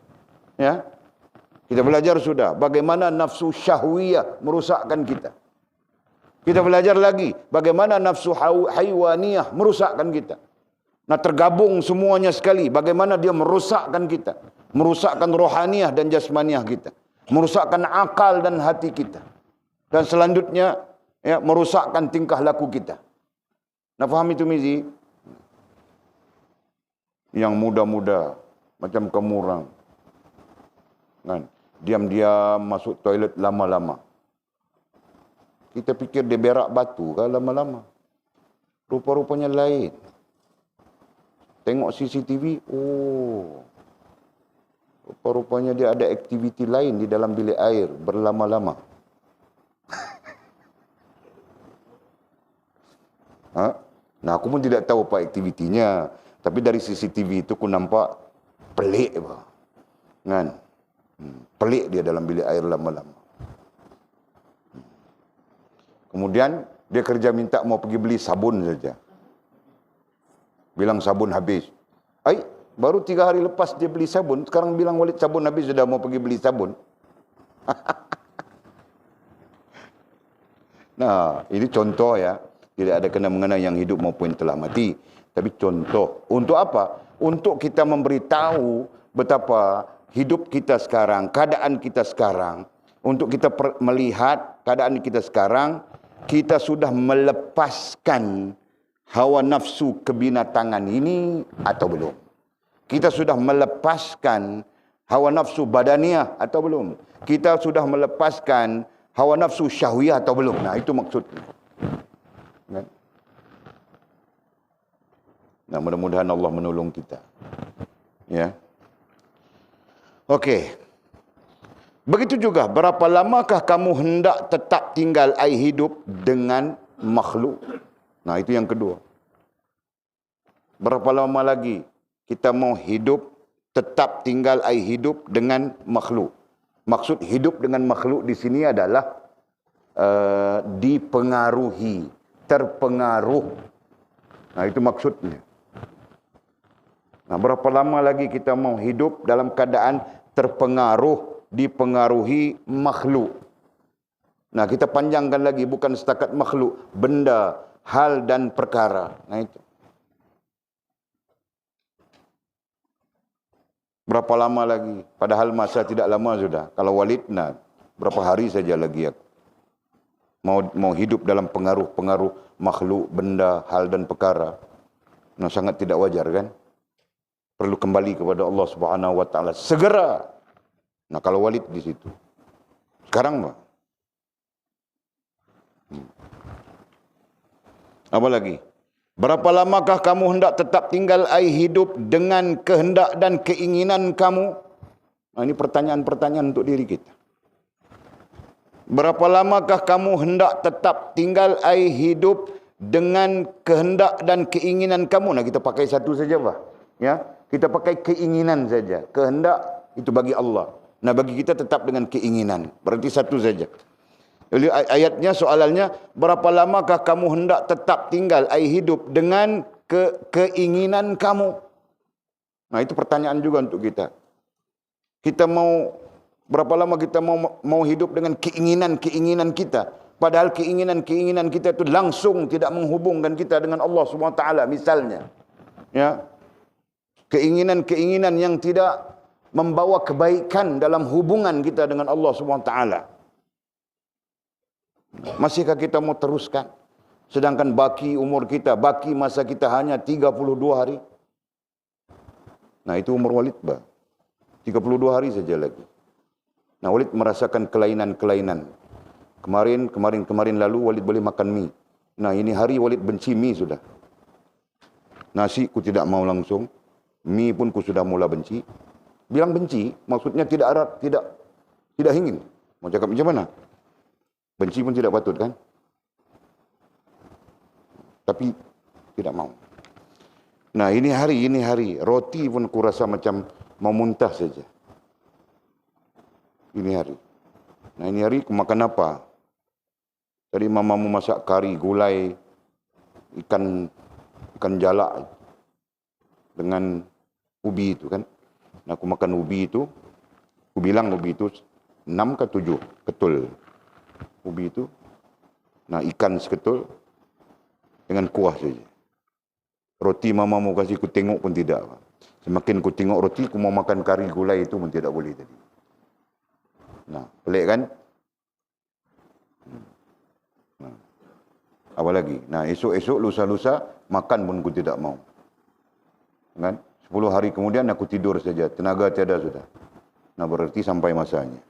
Ya. Kita belajar sudah bagaimana nafsu syahwiyah merusakkan kita. Kita belajar lagi bagaimana nafsu haywaniah merusakkan kita. Nah, tergabung semuanya sekali bagaimana dia merusakkan kita. Merusakkan rohaniah dan jasmaniah kita. Merusakkan akal dan hati kita. Dan selanjutnya ya, merusakkan tingkah laku kita. Nah, faham itu Mizi? Yang muda-muda macam kamu orang, kan? Diam-diam masuk toilet lama-lama. Kita fikir dia berak batu kan lama-lama. Rupa-rupanya lain. Tengok CCTV, oh, rupa-rupanya dia ada aktiviti lain di dalam bilik air berlama-lama. Nah, aku pun tidak tahu apa aktivitinya. Tapi dari CCTV itu aku nampak pelik, kan? Pelik dia dalam bilik air lama-lama. Kemudian dia kerja minta mau pergi beli sabun saja. Bilang sabun habis. Baru 3 hari lepas dia beli sabun, sekarang bilang Walid sabun habis, sudah mau pergi beli sabun. Nah, ini contoh ya. Tidak ada kena-mengena yang hidup maupun telah mati. Tapi contoh. Untuk apa? Untuk kita memberitahu betapa hidup kita sekarang, keadaan kita sekarang. Untuk kita melihat keadaan kita sekarang, kita sudah melepaskan hawa nafsu kebinatangan ini atau belum? Kita sudah melepaskan hawa nafsu badaniah atau belum? Kita sudah melepaskan hawa nafsu syahwiyah atau belum? Nah, itu maksudnya. Kan? Nah, mudah-mudahan Allah menolong kita. Ya. Okey. Begitu juga, berapa lamakah kamu hendak tetap tinggal air hidup dengan makhluk? Nah, itu yang kedua. Berapa lama lagi kita mau hidup, tetap tinggal air hidup dengan makhluk? Maksud hidup dengan makhluk di sini adalah dipengaruhi, terpengaruh. Nah, itu maksudnya. Nah, berapa lama lagi kita mau hidup dalam keadaan terpengaruh, dipengaruhi makhluk? Nah, kita panjangkan lagi, bukan setakat makhluk, benda, hal dan perkara. Nah, itu. Berapa lama lagi? Padahal masa tidak lama sudah. Kalau Walid, nah, berapa hari saja lagi ya. Mau hidup dalam pengaruh makhluk, benda, hal dan perkara. Nah, sangat tidak wajar kan? Perlu kembali kepada Allah Subhanahu wa taala segera. Nah, kalau Walid di situ. Sekarang mah. Apa lagi? Berapa lamakah kamu hendak tetap tinggal hidup dengan kehendak dan keinginan kamu? Nah, ini pertanyaan-pertanyaan untuk diri kita. Berapa lamakah kamu hendak tetap tinggal hidup dengan kehendak dan keinginan kamu? Nah, kita pakai satu saja, Pak. Ya, kita pakai keinginan saja. Kehendak itu bagi Allah. Nah, bagi kita tetap dengan keinginan. Berarti satu saja. Jadi ayatnya, soalannya, berapa lamakah kamu hendak tetap tinggal hidup dengan keinginan kamu? Nah, itu pertanyaan juga untuk kita. Kita mau, berapa lama kita mau hidup dengan keinginan kita? Padahal keinginan kita itu langsung tidak menghubungkan kita dengan Allah SWT misalnya. Ya. Keinginan-keinginan yang tidak membawa kebaikan dalam hubungan kita dengan Allah SWT. Masihkah kita mau teruskan? Sedangkan baki umur kita, baki masa kita hanya 32 hari. Nah, itu umur Walid, bah. 32 hari saja lagi. Nah, Walid merasakan kelainan-kelainan. Kemarin lalu Walid boleh makan mie. Nah, ini hari Walid benci mie sudah. Nasi ku tidak mau langsung. Mie pun ku sudah mula benci. Bilang benci, maksudnya tidak ingin. Mau cakap macam mana? Benci pun tidak patut kan? Tapi tidak mau. Nah, ini hari. Roti pun ku rasa macam mau muntah saja. Ini hari. Nah, ini hari ku makan apa? Tadi mamamu masak kari, gulai, ikan jalak dengan ubi itu kan. Nah, aku makan ubi itu. Aku bilang ubi itu 6 ke 7 ketul. Ubi itu. Nah, ikan seketul dengan kuah saja. Roti mamamu kasih ku tengok pun tidak. Semakin ku tengok roti, ku mau makan kari gulai itu pun tidak boleh tadi. Nah, pelik kan? Nah, apa lagi? Nah, esok-esok, lusa-lusa, makan pun ku tidak mau. Kan? 10 hari kemudian aku tidur saja. Tenaga tiada sudah. Nah, berarti sampai masanya.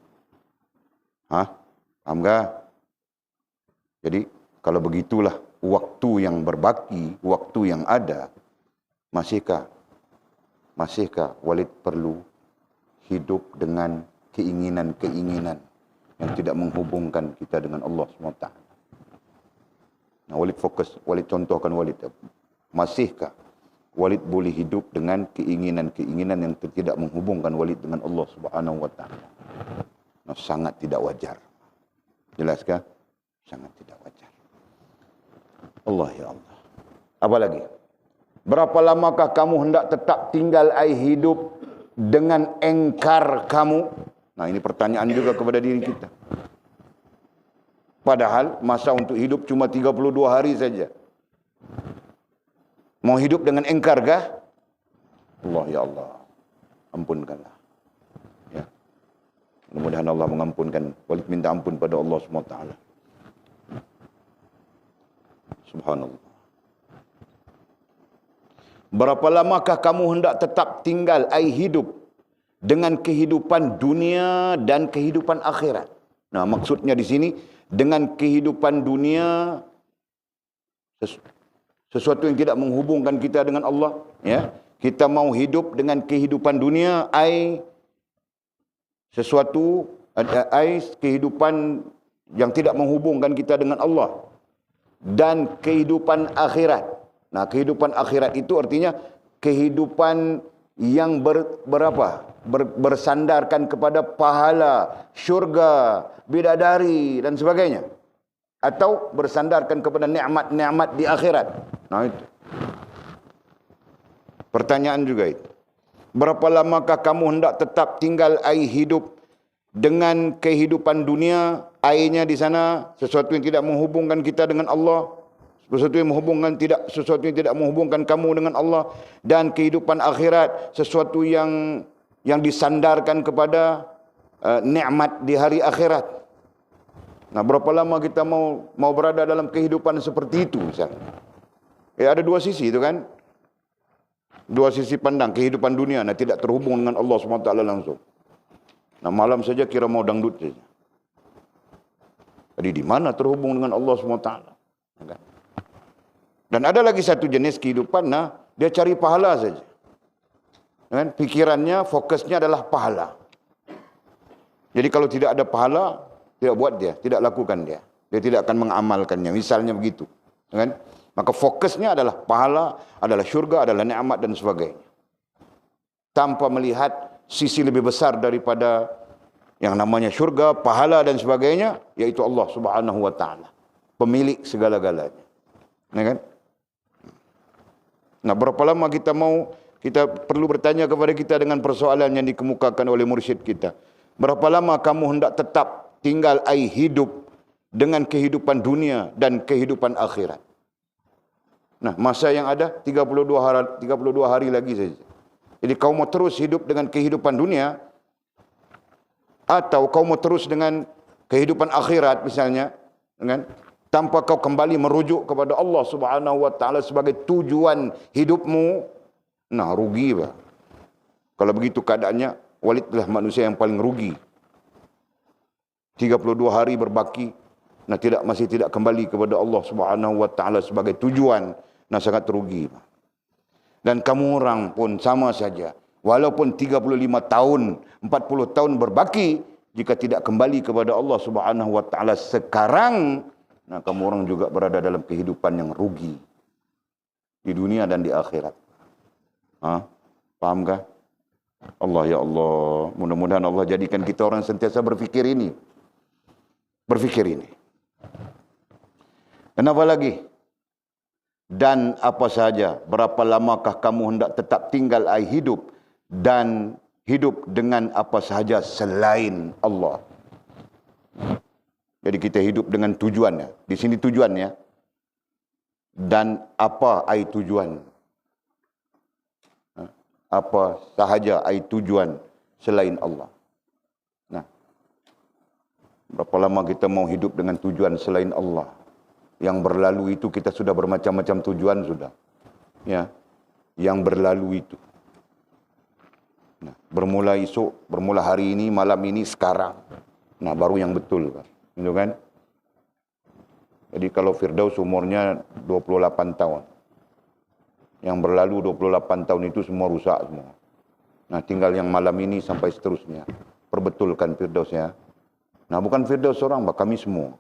Hah? Faham tak? Jadi, kalau begitulah waktu yang berbaki, waktu yang ada, masihkah Walid perlu hidup dengan keinginan-keinginan yang tidak menghubungkan kita dengan Allah SWT? Nah, Walid fokus, Walid contohkan Walid. Masihkah Walid boleh hidup dengan keinginan-keinginan yang tidak menghubungkan Walid dengan Allah SWT? Nah, sangat tidak wajar. Jelaskah? Sangat tidak wajar. Allah ya Allah. Apa lagi? Berapa lamakah kamu hendak tetap tinggal hidup dengan engkar kamu? Nah, ini pertanyaan juga kepada diri kita. Padahal masa untuk hidup cuma 32 hari saja. Mau hidup dengan engkar kah? Allah ya Allah. Ampunkanlah. Ya. Mudah-mudahan Allah mengampunkan. Walid minta ampun pada Allah SWT. Subhanallah. Berapa lamakah kamu hendak tetap tinggal hidup dengan kehidupan dunia dan kehidupan akhirat? Nah, maksudnya di sini dengan kehidupan dunia sesuatu yang tidak menghubungkan kita dengan Allah, ya. Kita mau hidup dengan kehidupan dunia sesuatu kehidupan yang tidak menghubungkan kita dengan Allah, dan kehidupan akhirat. Nah, kehidupan akhirat itu artinya kehidupan yang bersandarkan kepada pahala, syurga, bidadari dan sebagainya. atau bersandarkan kepada nikmat-nikmat di akhirat. Nah itu. Pertanyaan juga itu. Berapa lamakah kamu hendak tetap tinggal air hidup dengan kehidupan dunia? Airnya di sana sesuatu yang tidak menghubungkan kita dengan Allah, sesuatu yang tidak menghubungkan kamu dengan Allah, dan kehidupan akhirat sesuatu yang disandarkan kepada nikmat di hari akhirat. Nah, berapa lama kita mau berada dalam kehidupan seperti itu misalnya? Ada dua sisi itu kan? Dua sisi pandang kehidupan dunia, nah tidak terhubung dengan Allah SWT langsung. Nah, malam saja kira mau dangdut saja. Jadi di mana terhubung dengan Allah SWT? Dan ada lagi satu jenis kehidupan, nah dia cari pahala saja. Kan? Pikirannya, fokusnya adalah pahala. Jadi kalau tidak ada pahala, tidak buat dia, tidak lakukan dia. Dia tidak akan mengamalkannya. Misalnya begitu. Kan? Maka fokusnya adalah pahala, adalah syurga, adalah nikmat dan sebagainya. Tanpa melihat sisi lebih besar daripada yang namanya syurga, pahala dan sebagainya, yaitu Allah Subhanahu wa taala, pemilik segala-galanya. Ya kan? Nah, berapa lama kita perlu bertanya kepada kita dengan persoalan yang dikemukakan oleh mursyid kita. Berapa lama kamu hendak tetap tinggal hidup dengan kehidupan dunia dan kehidupan akhirat? Nah, masa yang ada 32 hari lagi saja. Jadi kau mau terus hidup dengan kehidupan dunia, atau kau mau terus dengan kehidupan akhirat misalnya, kan? Tanpa kau kembali merujuk kepada Allah Subhanahu wa taala sebagai tujuan hidupmu, nah rugi bah. Kalau begitu keadaannya, Walid adalah manusia yang paling rugi. 32 hari berbaki, nah masih tidak kembali kepada Allah Subhanahu wa taala sebagai tujuan, nah sangat rugi. Dan kamu orang pun sama saja. Walaupun 35 tahun, 40 tahun berbaki, jika tidak kembali kepada Allah Subhanahu wa taala sekarang, nah kamu orang juga berada dalam kehidupan yang rugi di dunia dan di akhirat. Pahamkah? Allah ya Allah, mudah-mudahan Allah jadikan kita orang sentiasa berfikir ini. Dan apa lagi? Dan apa saja, berapa lamakah kamu hendak tetap tinggal hidup dan hidup dengan apa sahaja selain Allah. Jadi kita hidup dengan tujuannya. Di sini tujuannya. Dan apa tujuan? Apa sahaja tujuan selain Allah. Nah, berapa lama kita mau hidup dengan tujuan selain Allah? Yang berlalu itu kita sudah bermacam-macam tujuan sudah. Ya, yang berlalu itu. Nah, bermula esok, bermula hari ini, malam ini, sekarang. Nah, baru yang betul kan. Itu kan? Jadi kalau Firdaus umurnya 28 tahun. Yang berlalu 28 tahun itu semua rusak semua. Nah, tinggal yang malam ini sampai seterusnya. Perbetulkan Firdaus ya. Nah, bukan Firdaus seorang, kami semua.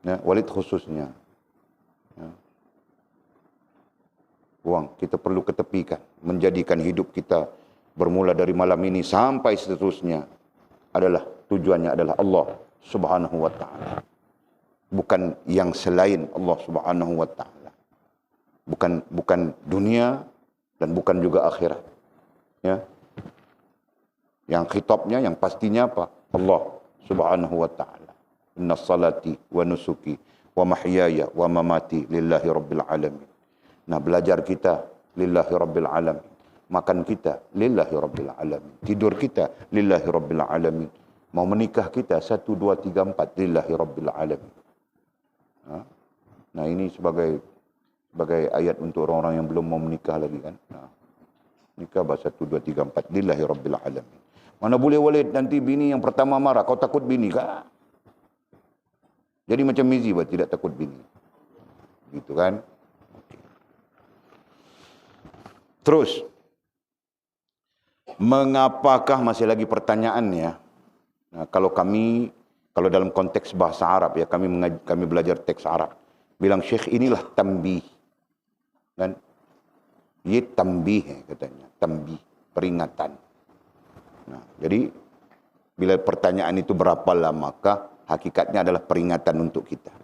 Ya, Walid khususnya. Ya. Kita perlu ketepikan. Menjadikan hidup kita bermula dari malam ini sampai seterusnya adalah tujuannya adalah Allah Subhanahu wa taala. Bukan yang selain Allah Subhanahu wa taala. Bukan dunia dan bukan juga akhirat. Ya. Yang khitabnya, yang pastinya apa? Allah Subhanahu wa taala. Inna salati wa nusuki wa mahyaya wa mamati lillahi rabbil alamin. Nah, belajar kita lillahi rabbil alamin. Makan kita lillahi rabbil alamin. Tidur kita lillahi rabbil alamin. Mau menikah kita 1, 2, 3, 4 lillahi rabbil alamin. Nah, ini sebagai ayat untuk orang-orang yang belum mau menikah lagi kan. Nah, nikah 1, 2, 3, 4 lillahi rabbil alamin. Mana boleh Walid nanti bini yang pertama marah, kau takut bini kah? Jadi macam Mizi buat tidak takut bini. Gitu kan? Terus, mengapakah masih lagi pertanyaannya? Nah, kalau dalam konteks bahasa Arab ya, kami belajar teks Arab. Bilang Syekh inilah tambih. Kan? Ye tambih katanya, tambih, peringatan. Nah, jadi bila pertanyaan itu berapa lamakah Hakikatnya adalah peringatan untuk kita.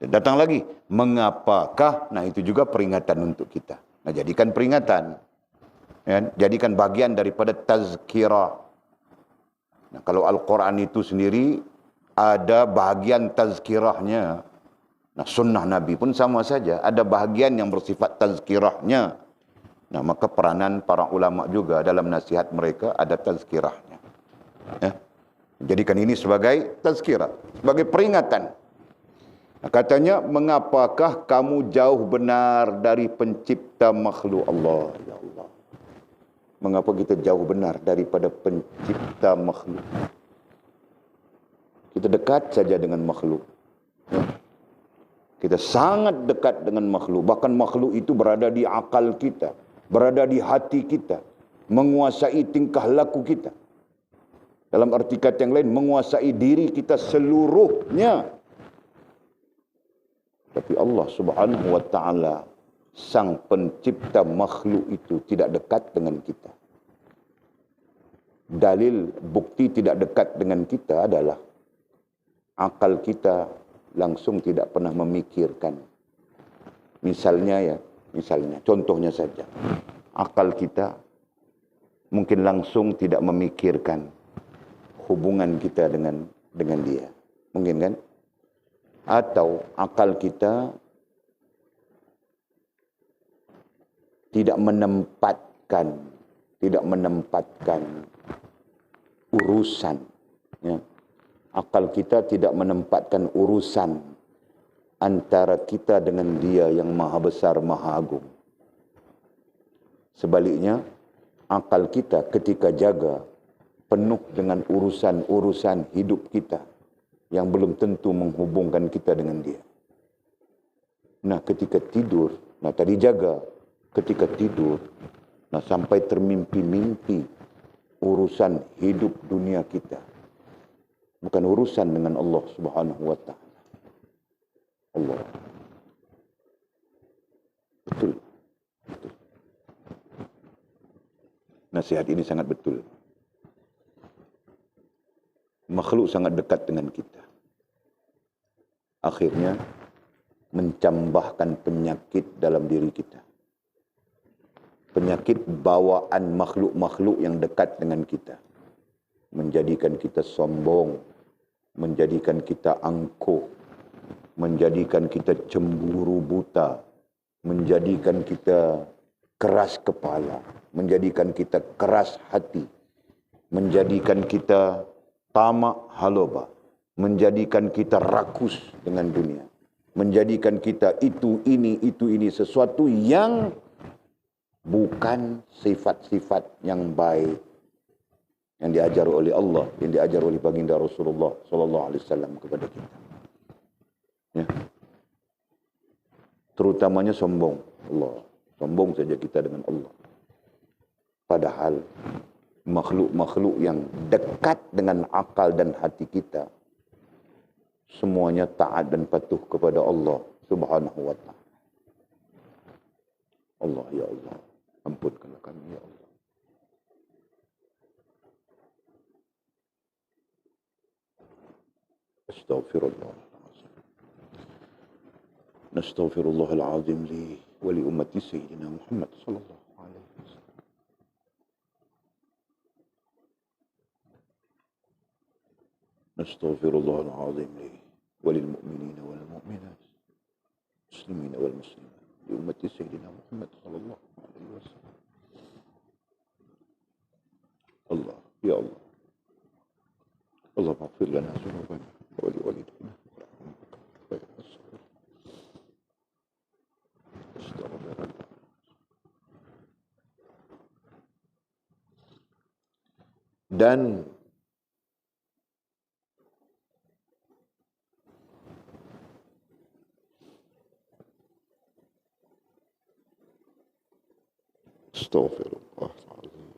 Dan datang lagi, mengapakah? Nah, itu juga peringatan untuk kita. Nah, jadikan peringatan. Ya, jadikan bagian daripada tazkirah. Nah, kalau Al-Quran itu sendiri ada bahagian tazkirahnya. Nah, sunnah Nabi pun sama saja. Ada bahagian yang bersifat tazkirahnya. Nah, maka peranan para ulama juga dalam nasihat mereka ada tazkirahnya. Ya. Jadikan ini sebagai tazkirah, sebagai peringatan. Nah, katanya, mengapakah kamu jauh benar dari pencipta makhluk Allah? Ya Allah. Mengapa kita jauh benar daripada pencipta makhluk? Kita dekat saja dengan makhluk. Ya. Kita sangat dekat dengan makhluk. Bahkan makhluk itu berada di akal kita, berada di hati kita, menguasai tingkah laku kita. Dalam arti kata yang lain, menguasai diri kita seluruhnya. Tapi Allah Subhanahu wa ta'ala, sang pencipta makhluk itu tidak dekat dengan kita. Dalil bukti tidak dekat dengan kita adalah akal kita langsung tidak pernah memikirkan. Misalnya, contohnya saja. Akal kita mungkin langsung tidak memikirkan hubungan kita dengan dia. Mungkin kan? Atau akal kita tidak menempatkan urusan. Ya. Akal kita tidak menempatkan urusan antara kita dengan dia yang maha besar, maha agung. Sebaliknya, akal kita ketika jaga penuh dengan urusan-urusan hidup kita yang belum tentu menghubungkan kita dengan dia. Nah, ketika tidur, tadi jaga, ketika tidur, sampai termimpi-mimpi urusan hidup dunia kita. Bukan urusan dengan Allah Subhanahu wa ta'ala. Allah. Betul. Nasihat ini sangat betul. Makhluk sangat dekat dengan kita. Akhirnya mencambahkan penyakit dalam diri kita. Penyakit bawaan makhluk-makhluk yang dekat dengan kita. Menjadikan kita sombong, menjadikan kita angkuh, menjadikan kita cemburu buta, menjadikan kita keras kepala, menjadikan kita keras hati, menjadikan kita tamak haloba, menjadikan kita rakus dengan dunia, menjadikan kita itu ini sesuatu yang bukan sifat-sifat yang baik yang diajar oleh Allah, yang diajar oleh baginda Rasulullah sallallahu alaihi wasallam kepada kita. Ya. Terutamanya sombong. Allah, sombong saja kita dengan Allah. Padahal makhluk-makhluk yang dekat dengan akal dan hati kita semuanya taat dan patuh kepada Allah Subhanahu wa ta'ala. Allah, ya Allah, ampunkanlah kami, ya Allah. Astaghfirullah. Nastaghfirullahal azim li wa li ummati sayyidina Muhammad sallallahu alaihi wasallam. Nastaghfirullahal azim li wa lil mu'minina wal mu'minat, muslimina wal muslimat, li ummati sayyidina Muhammad sallallahu alaihi wasallam. Allah, ya Allah. Allah maghfir lana dzunubana wa li walidina. Dan astaghfirullahaladzim.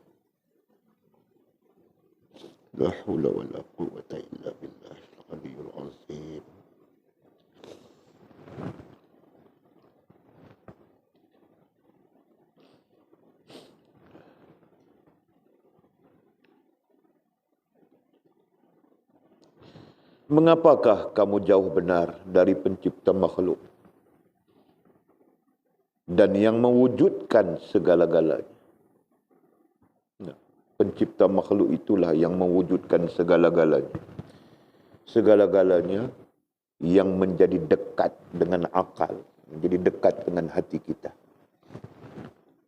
La hawla wa la quwwata illa billahil aliyyil azim. Mengapakah kamu jauh benar dari pencipta makhluk dan yang mewujudkan segala-galanya? Nah, pencipta makhluk itulah yang mewujudkan segala-galanya. Segala-galanya yang menjadi dekat dengan akal, menjadi dekat dengan hati kita.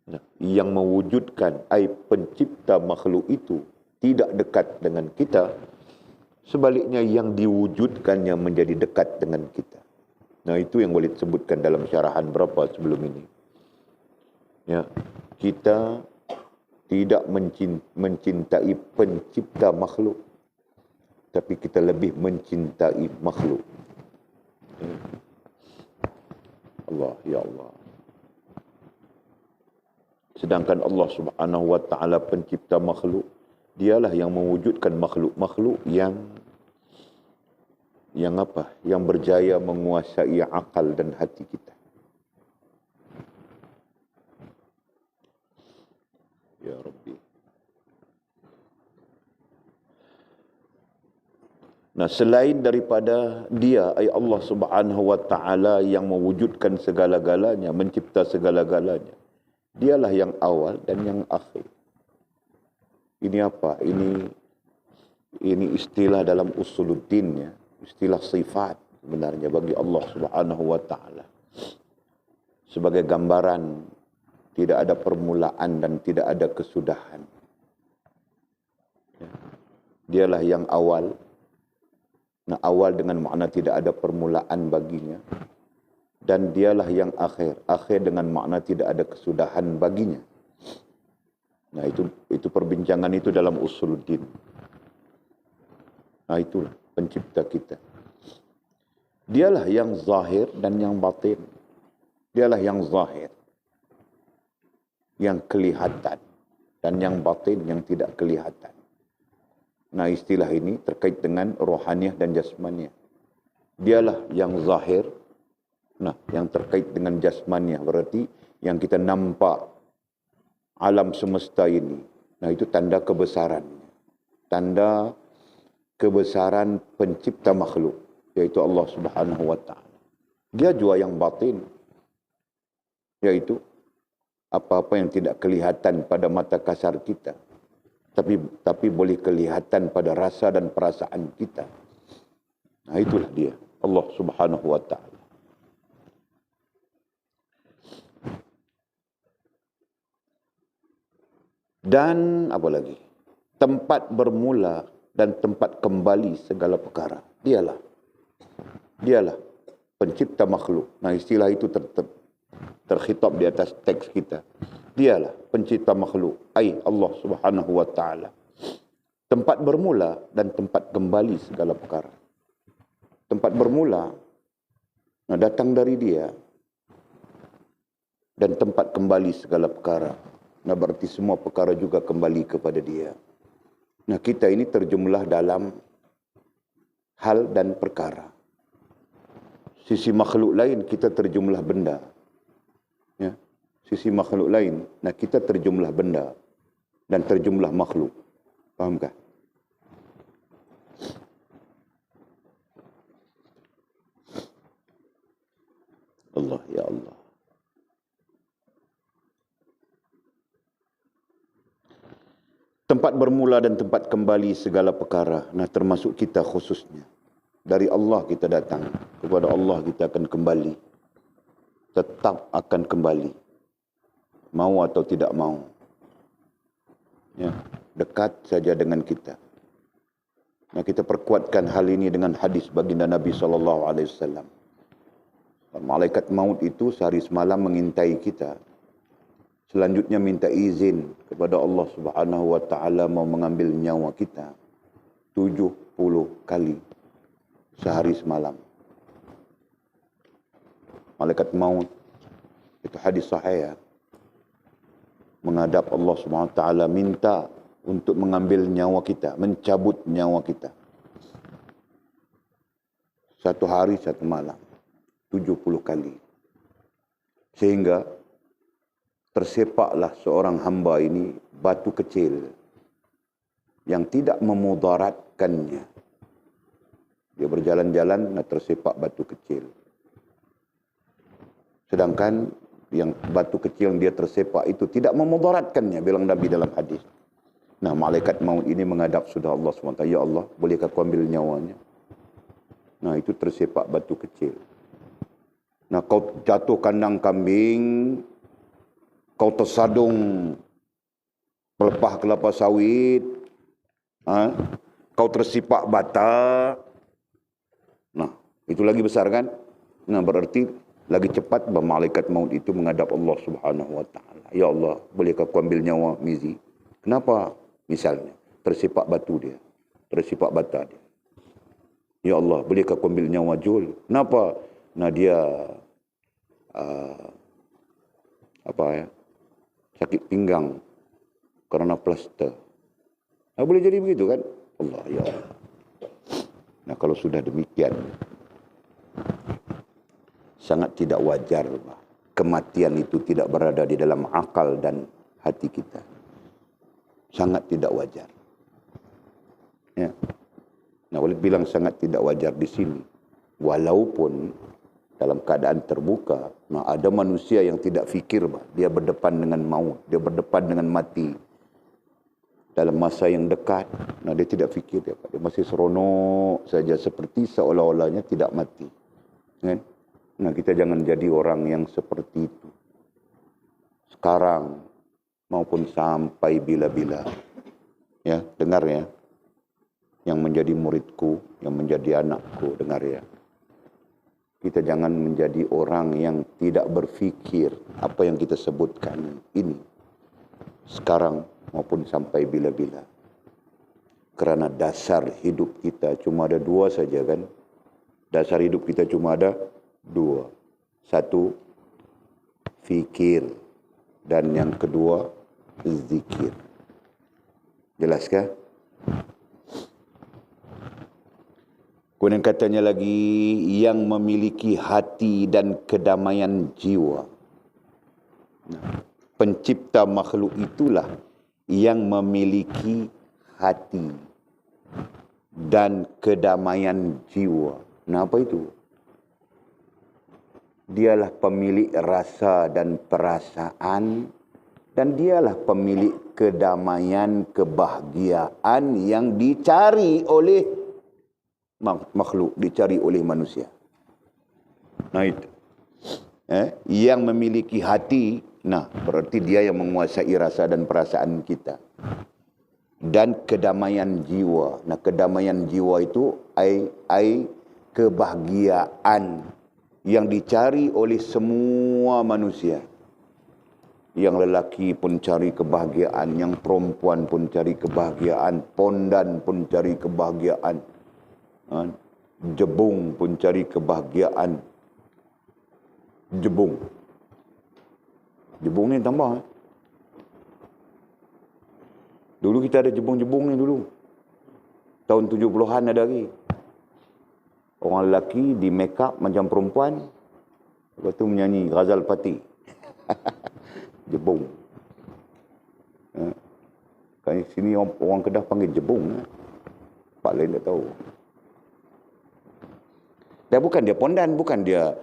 Nah, yang mewujudkan, pencipta makhluk itu tidak dekat dengan kita, sebaliknya yang diwujudkannya menjadi dekat dengan kita. Nah, itu yang Walid sebutkan dalam syarahan berapa sebelum ini. Ya, kita tidak mencintai pencipta makhluk, tapi kita lebih mencintai makhluk. Allah, ya Allah. Sedangkan Allah Subhanahu wa taala pencipta makhluk, dialah yang mewujudkan makhluk-makhluk yang apa? Yang berjaya menguasai akal dan hati kita. Ya Rabbi. Nah, selain daripada dia, Allah Subhanahu wa taala yang mewujudkan segala-galanya, mencipta segala-galanya, dialah yang awal dan yang akhir. Ini apa? Ini istilah dalam usuluddin, ya, istilah sifat sebenarnya bagi Allah Subhanahu wa taala. Sebagai gambaran tidak ada permulaan dan tidak ada kesudahan. Dialah yang awal. Nah, awal dengan makna tidak ada permulaan baginya. Dan dialah yang akhir. Akhir dengan makna tidak ada kesudahan baginya. Nah, itu perbincangan itu dalam usuluddin. Nah, itulah pencipta kita. Dialah yang zahir dan yang batin. Dialah yang zahir, yang kelihatan, dan yang batin yang tidak kelihatan. Nah, istilah ini terkait dengan rohaniah dan jasmaniah. Dialah yang zahir, nah, yang terkait dengan jasmaniah, berarti yang kita nampak alam semesta ini. Nah, itu tanda kebesarannya. Tanda kebesaran pencipta makhluk, yaitu Allah Subhanahu wa taala. Dia juga yang batin, yaitu apa-apa yang tidak kelihatan pada mata kasar kita, tapi boleh kelihatan pada rasa dan perasaan kita. Nah, itulah dia, Allah Subhanahu wa taala. Dan apa lagi? Tempat bermula dan tempat kembali segala perkara. Dialah pencipta makhluk. Nah, istilah itu terkhitab di atas teks kita. Dialah pencipta makhluk, Allah Subhanahu wa taala. Tempat bermula dan tempat kembali segala perkara. Tempat bermula, nah, datang dari dia, dan tempat kembali segala perkara. Nah, berarti semua perkara juga kembali kepada dia. Nah, kita ini terjumlah dalam hal dan perkara. Sisi makhluk lain kita terjumlah benda. Ya. Sisi makhluk lain, nah, kita terjumlah benda dan terjumlah makhluk. Fahamkah? Allah, ya Allah. Tempat bermula dan tempat kembali segala perkara. Nah, termasuk kita khususnya. Dari Allah kita datang, kepada Allah kita akan kembali. Tetap akan kembali. Mau atau tidak mau. Ya, dekat saja dengan kita. Nah, kita perkuatkan hal ini dengan hadis baginda Nabi SAW. Malaikat maut itu sehari semalam mengintai kita. Selanjutnya minta izin kepada Allah Subhanahu wa taala mau mengambil nyawa kita 70 kali sehari semalam. Malaikat maut, itu hadis sahih, ya, menghadap Allah Subhanahu wa taala minta untuk mengambil nyawa kita, mencabut nyawa kita. Satu hari satu malam 70 kali. Sehingga tersepaklah seorang hamba ini batu kecil yang tidak memudaratkannya. Dia berjalan-jalan, tersepak batu kecil. Sedangkan yang batu kecil yang dia tersepak itu tidak memudaratkannya, bilang Nabi dalam hadis. Nah, malaikat maut ini menghadap sudah Allah SWT. Ya Allah, bolehkah kau ambil nyawanya? Nah, itu tersepak batu kecil. Nah, kau jatuh kandang kambing, kau tersadung pelepah kelapa sawit, kau tersipak bata. Nah, itu lagi besar kan? Nah, berarti lagi cepat malaikat maut itu menghadap Allah Subhanahu wa taala. Ya Allah, bolehkah kau ambil nyawa Mizi? Kenapa? Misalnya, tersipak batu dia, tersipak bata dia. Ya Allah, bolehkah kau ambil nyawa Jul? Kenapa? Nah, dia sakit pinggang kerana plaster. Nah, boleh jadi begitu kan? Allah, ya Allah. Nah, kalau sudah demikian, sangat tidak wajar kematian itu tidak berada di dalam akal dan hati kita. Sangat tidak wajar. Ya. Nah, boleh bilang sangat tidak wajar di sini. Walaupun dalam keadaan terbuka, nah ada manusia yang tidak fikir, dia berdepan dengan maut, dia berdepan dengan mati. Dalam masa yang dekat, nah dia tidak fikir, dia masih seronok saja seperti seolah-olahnya tidak mati. Kan? Nah, kita jangan jadi orang yang seperti itu. Sekarang maupun sampai bila-bila. Ya, dengar ya. Yang menjadi muridku, yang menjadi anakku, dengar ya. Kita jangan menjadi orang yang tidak berfikir apa yang kita sebutkan ini. Sekarang maupun sampai bila-bila. Kerana dasar hidup kita cuma ada dua saja kan. Dasar hidup kita cuma ada dua. Satu, fikir. Dan yang kedua, zikir. Jelaskah? Kemudian katanya lagi, yang memiliki hati dan kedamaian jiwa. Nah, pencipta makhluk itulah yang memiliki hati dan kedamaian jiwa. Nah, apa itu? Dialah pemilik rasa dan perasaan, dan dialah pemilik kedamaian, kebahagiaan yang dicari oleh makhluk, dicari oleh manusia. Nah itu. Yang memiliki hati, nah berarti dia yang menguasai rasa dan perasaan kita. Dan kedamaian jiwa. Nah, kedamaian jiwa itu ai kebahagiaan yang dicari oleh semua manusia. Yang lelaki pun cari kebahagiaan, yang perempuan pun cari kebahagiaan, pondan pun cari kebahagiaan, jebung pun cari kebahagiaan. Jebung ni tambah. Dulu kita ada jebung-jebung ni dulu. Tahun 70-an ada lagi. Orang lelaki di make up macam perempuan. Lepas tu menyanyi Ghazal Pati. Jebung. Kat sini orang Kedah panggil jebung. Pak lain tak tahu. Dan bukan dia pondan, bukan dia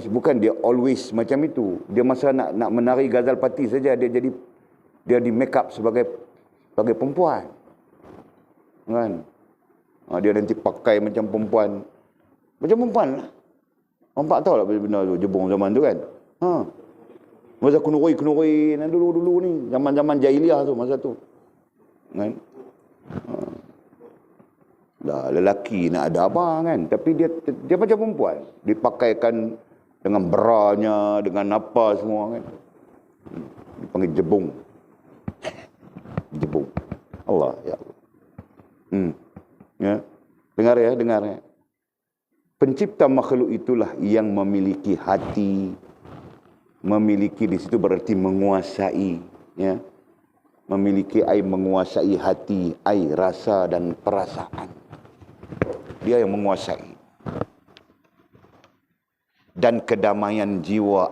bukan dia always macam itu. Dia masa nak menari Ghazal Pati saja dia di make up sebagai perempuan. Kan? Dia nanti pakai macam perempuan. Macam perempuan lah. Nampak tahu lah benda tu, jebung zaman tu kan. Masa kunurui dulu ni. Zaman-zaman jahiliah tu masa tu. Kan? Dah lelaki nak ada apa kan. Tapi dia macam perempuan. Dipakaikan dengan beranya, dengan apa semua kan. Dipanggil jebung. Jebung. Allah, ya Allah. Ya. Dengar ya. Pencipta makhluk itulah yang memiliki hati. Memiliki di situ berarti menguasai, ya. Memiliki menguasai hati, rasa dan perasaan. Dia yang menguasai. Dan kedamaian jiwa,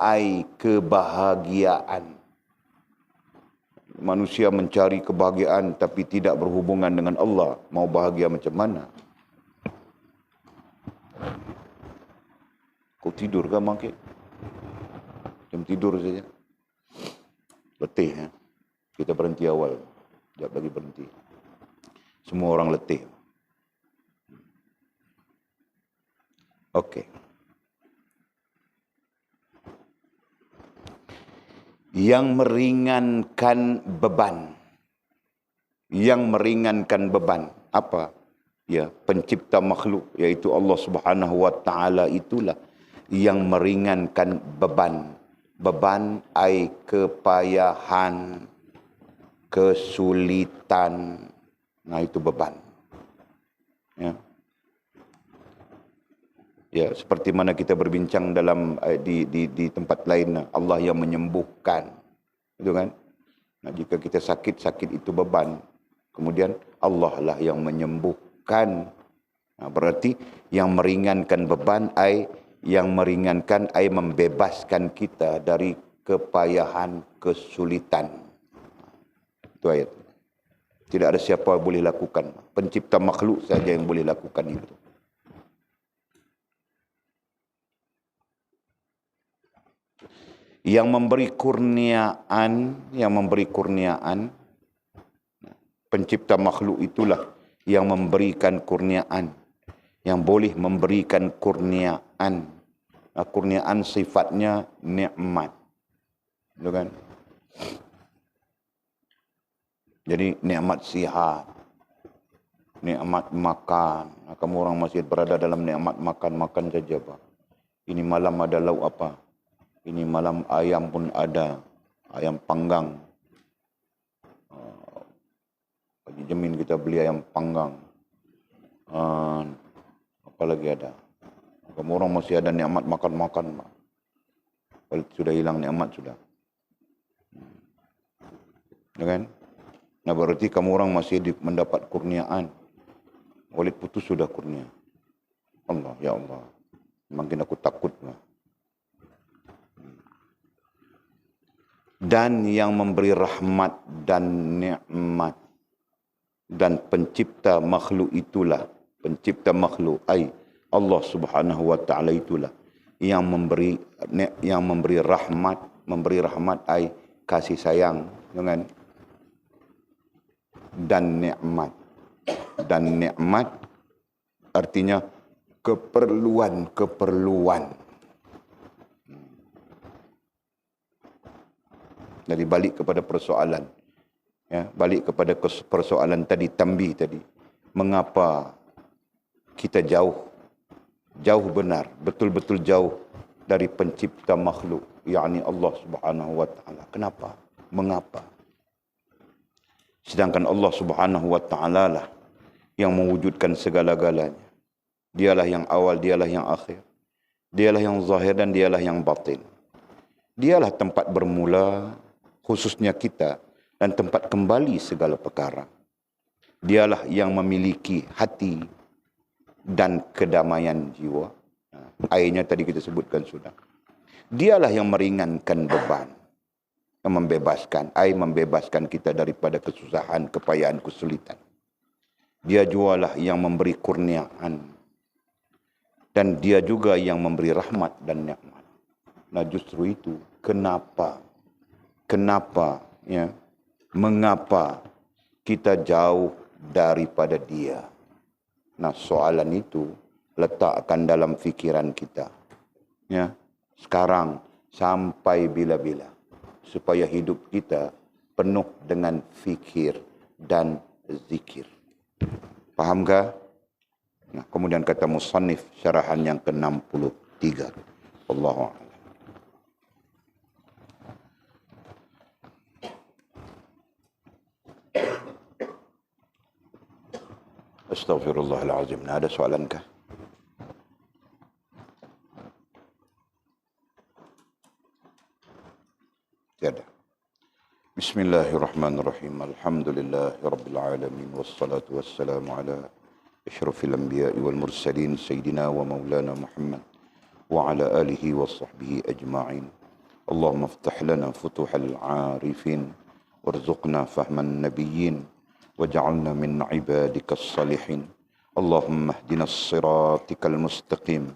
kebahagiaan. Manusia mencari kebahagiaan tapi tidak berhubungan dengan Allah. Mau bahagia macam mana? tidur ke makin? Jam tidur saja. Letih ya. Kita berhenti awal. Sekejap lagi berhenti. Semua orang letih. Okey. Yang meringankan beban. Yang meringankan beban. Apa? Ya, pencipta makhluk, iaitu Allah Subhanahu wa taala itulah yang meringankan beban. Beban ai kepayahan, kesulitan. Nah, itu beban. Ya. Ya, seperti mana kita berbincang dalam di tempat lain, Allah yang menyembuhkan. Itu kan? Nah, jika kita sakit, sakit itu beban. Kemudian Allah lah yang menyembuhkan. Nah, berarti yang meringankan beban yang meringankan membebaskan kita dari kepayahan, kesulitan. Itu ayat. Tidak ada siapa yang boleh lakukan. Pencipta makhluk saja yang boleh lakukan itu. Yang memberi kurniaan, pencipta makhluk itulah yang memberikan kurniaan, yang boleh memberikan kurniaan. Kurniaan sifatnya nikmat. Itu kan? Jadi nikmat sihat, nikmat makan. Kamu orang masih berada dalam nikmat makan saja, Pak. Ini malam ada lauk apa? Ini malam ayam pun ada, ayam panggang. Pagi Jamin kita beli ayam panggang. Apa lagi ada? Kamu orang masih ada nikmat makan. Kalau sudah hilang nikmat sudah. Ya kan? Nah, berarti kamu orang masih mendapat kurniaan. Walid putus sudah kurnia. Allah, ya Allah. Makin aku takut. Dan yang memberi rahmat dan nikmat. Dan pencipta makhluk itulah. Pencipta makhluk. Allah Subhanahu wa ta'ala itulah. Yang memberi rahmat. Memberi rahmat kasih sayang. Dengan dan nikmat. Dan nikmat artinya keperluan. Jadi balik kepada persoalan. Ya, balik kepada persoalan tadi, tambih tadi. Mengapa kita jauh benar, betul-betul jauh dari pencipta makhluk, yakni Allah Subhanahu wa taala. Kenapa? Mengapa? Sedangkan Allah Subhanahu wa taala lah yang mewujudkan segala-galanya. Dialah yang awal, dialah yang akhir. Dialah yang zahir dan dialah yang batin. Dialah tempat bermula, khususnya kita, dan tempat kembali segala perkara. Dialah yang memiliki hati dan kedamaian jiwa. Ayatnya tadi kita sebutkan sudah. Dialah yang meringankan beban, yang membebaskan kita daripada kesusahan, kepayahan, kesulitan. Dia jualah yang memberi kurniaan. Dan dia juga yang memberi rahmat dan nikmat. Nah, justru itu kenapa ya, mengapa kita jauh daripada dia. Nah, soalan itu letakkan dalam fikiran kita. Ya, sekarang sampai bila-bila supaya hidup kita penuh dengan fikir dan zikir. Fahamkah? Nah, kemudian kata musannif syarahan yang ke-63. Allahu a'lam. Astaghfirullahalazim. Ada soalankah? Tiada. Bismillahirrahmanirrahim. Alhamdulillahirabbil alamin wassalatu wassalamu ala asyrafil anbiya'i wal mursalin sayyidina wa maulana Muhammad wa ala alihi wa sahbihi ajma'in. Allahumma iftah lana futuhal 'arifin warzuqna fahman nabiyyin waj'alna min 'ibadikas salihin. Allahumma ihdina as-siratikal mustaqim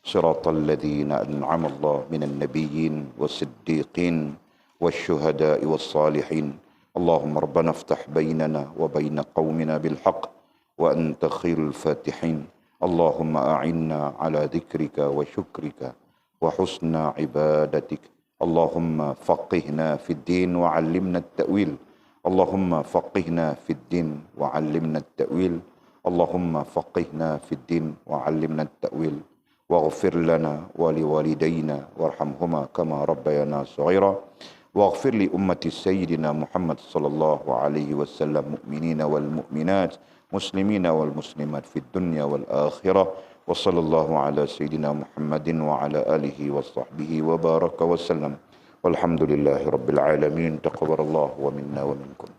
صراط الذين أنعم الله من النبيين والصديقين والشهداء والصالحين. اللهم ربنا افتح بيننا وبين قومنا بالحق وأنت خير الفاتحين. اللهم أعنا على ذكرك وشكرك وحسن عبادتك. اللهم فقهنا في الدين وعلمنا التأويل. اللهم فقهنا في الدين وعلمنا التأويل. اللهم فقهنا في الدين وعلمنا التأويل. واغفر لنا ولوالدينا وارحمهما كما ربيانا صغيرا. واغفر لأمة سيدنا محمد صلى الله عليه وسلم، مؤمنين والمؤمنات، مسلمين والمسلمات في الدنيا والآخرة. وصلى الله على سيدنا محمد وعلى آله وصحبه وبارك وسلم. والحمد لله رب العالمين. تقبل الله ومنا ومنكم.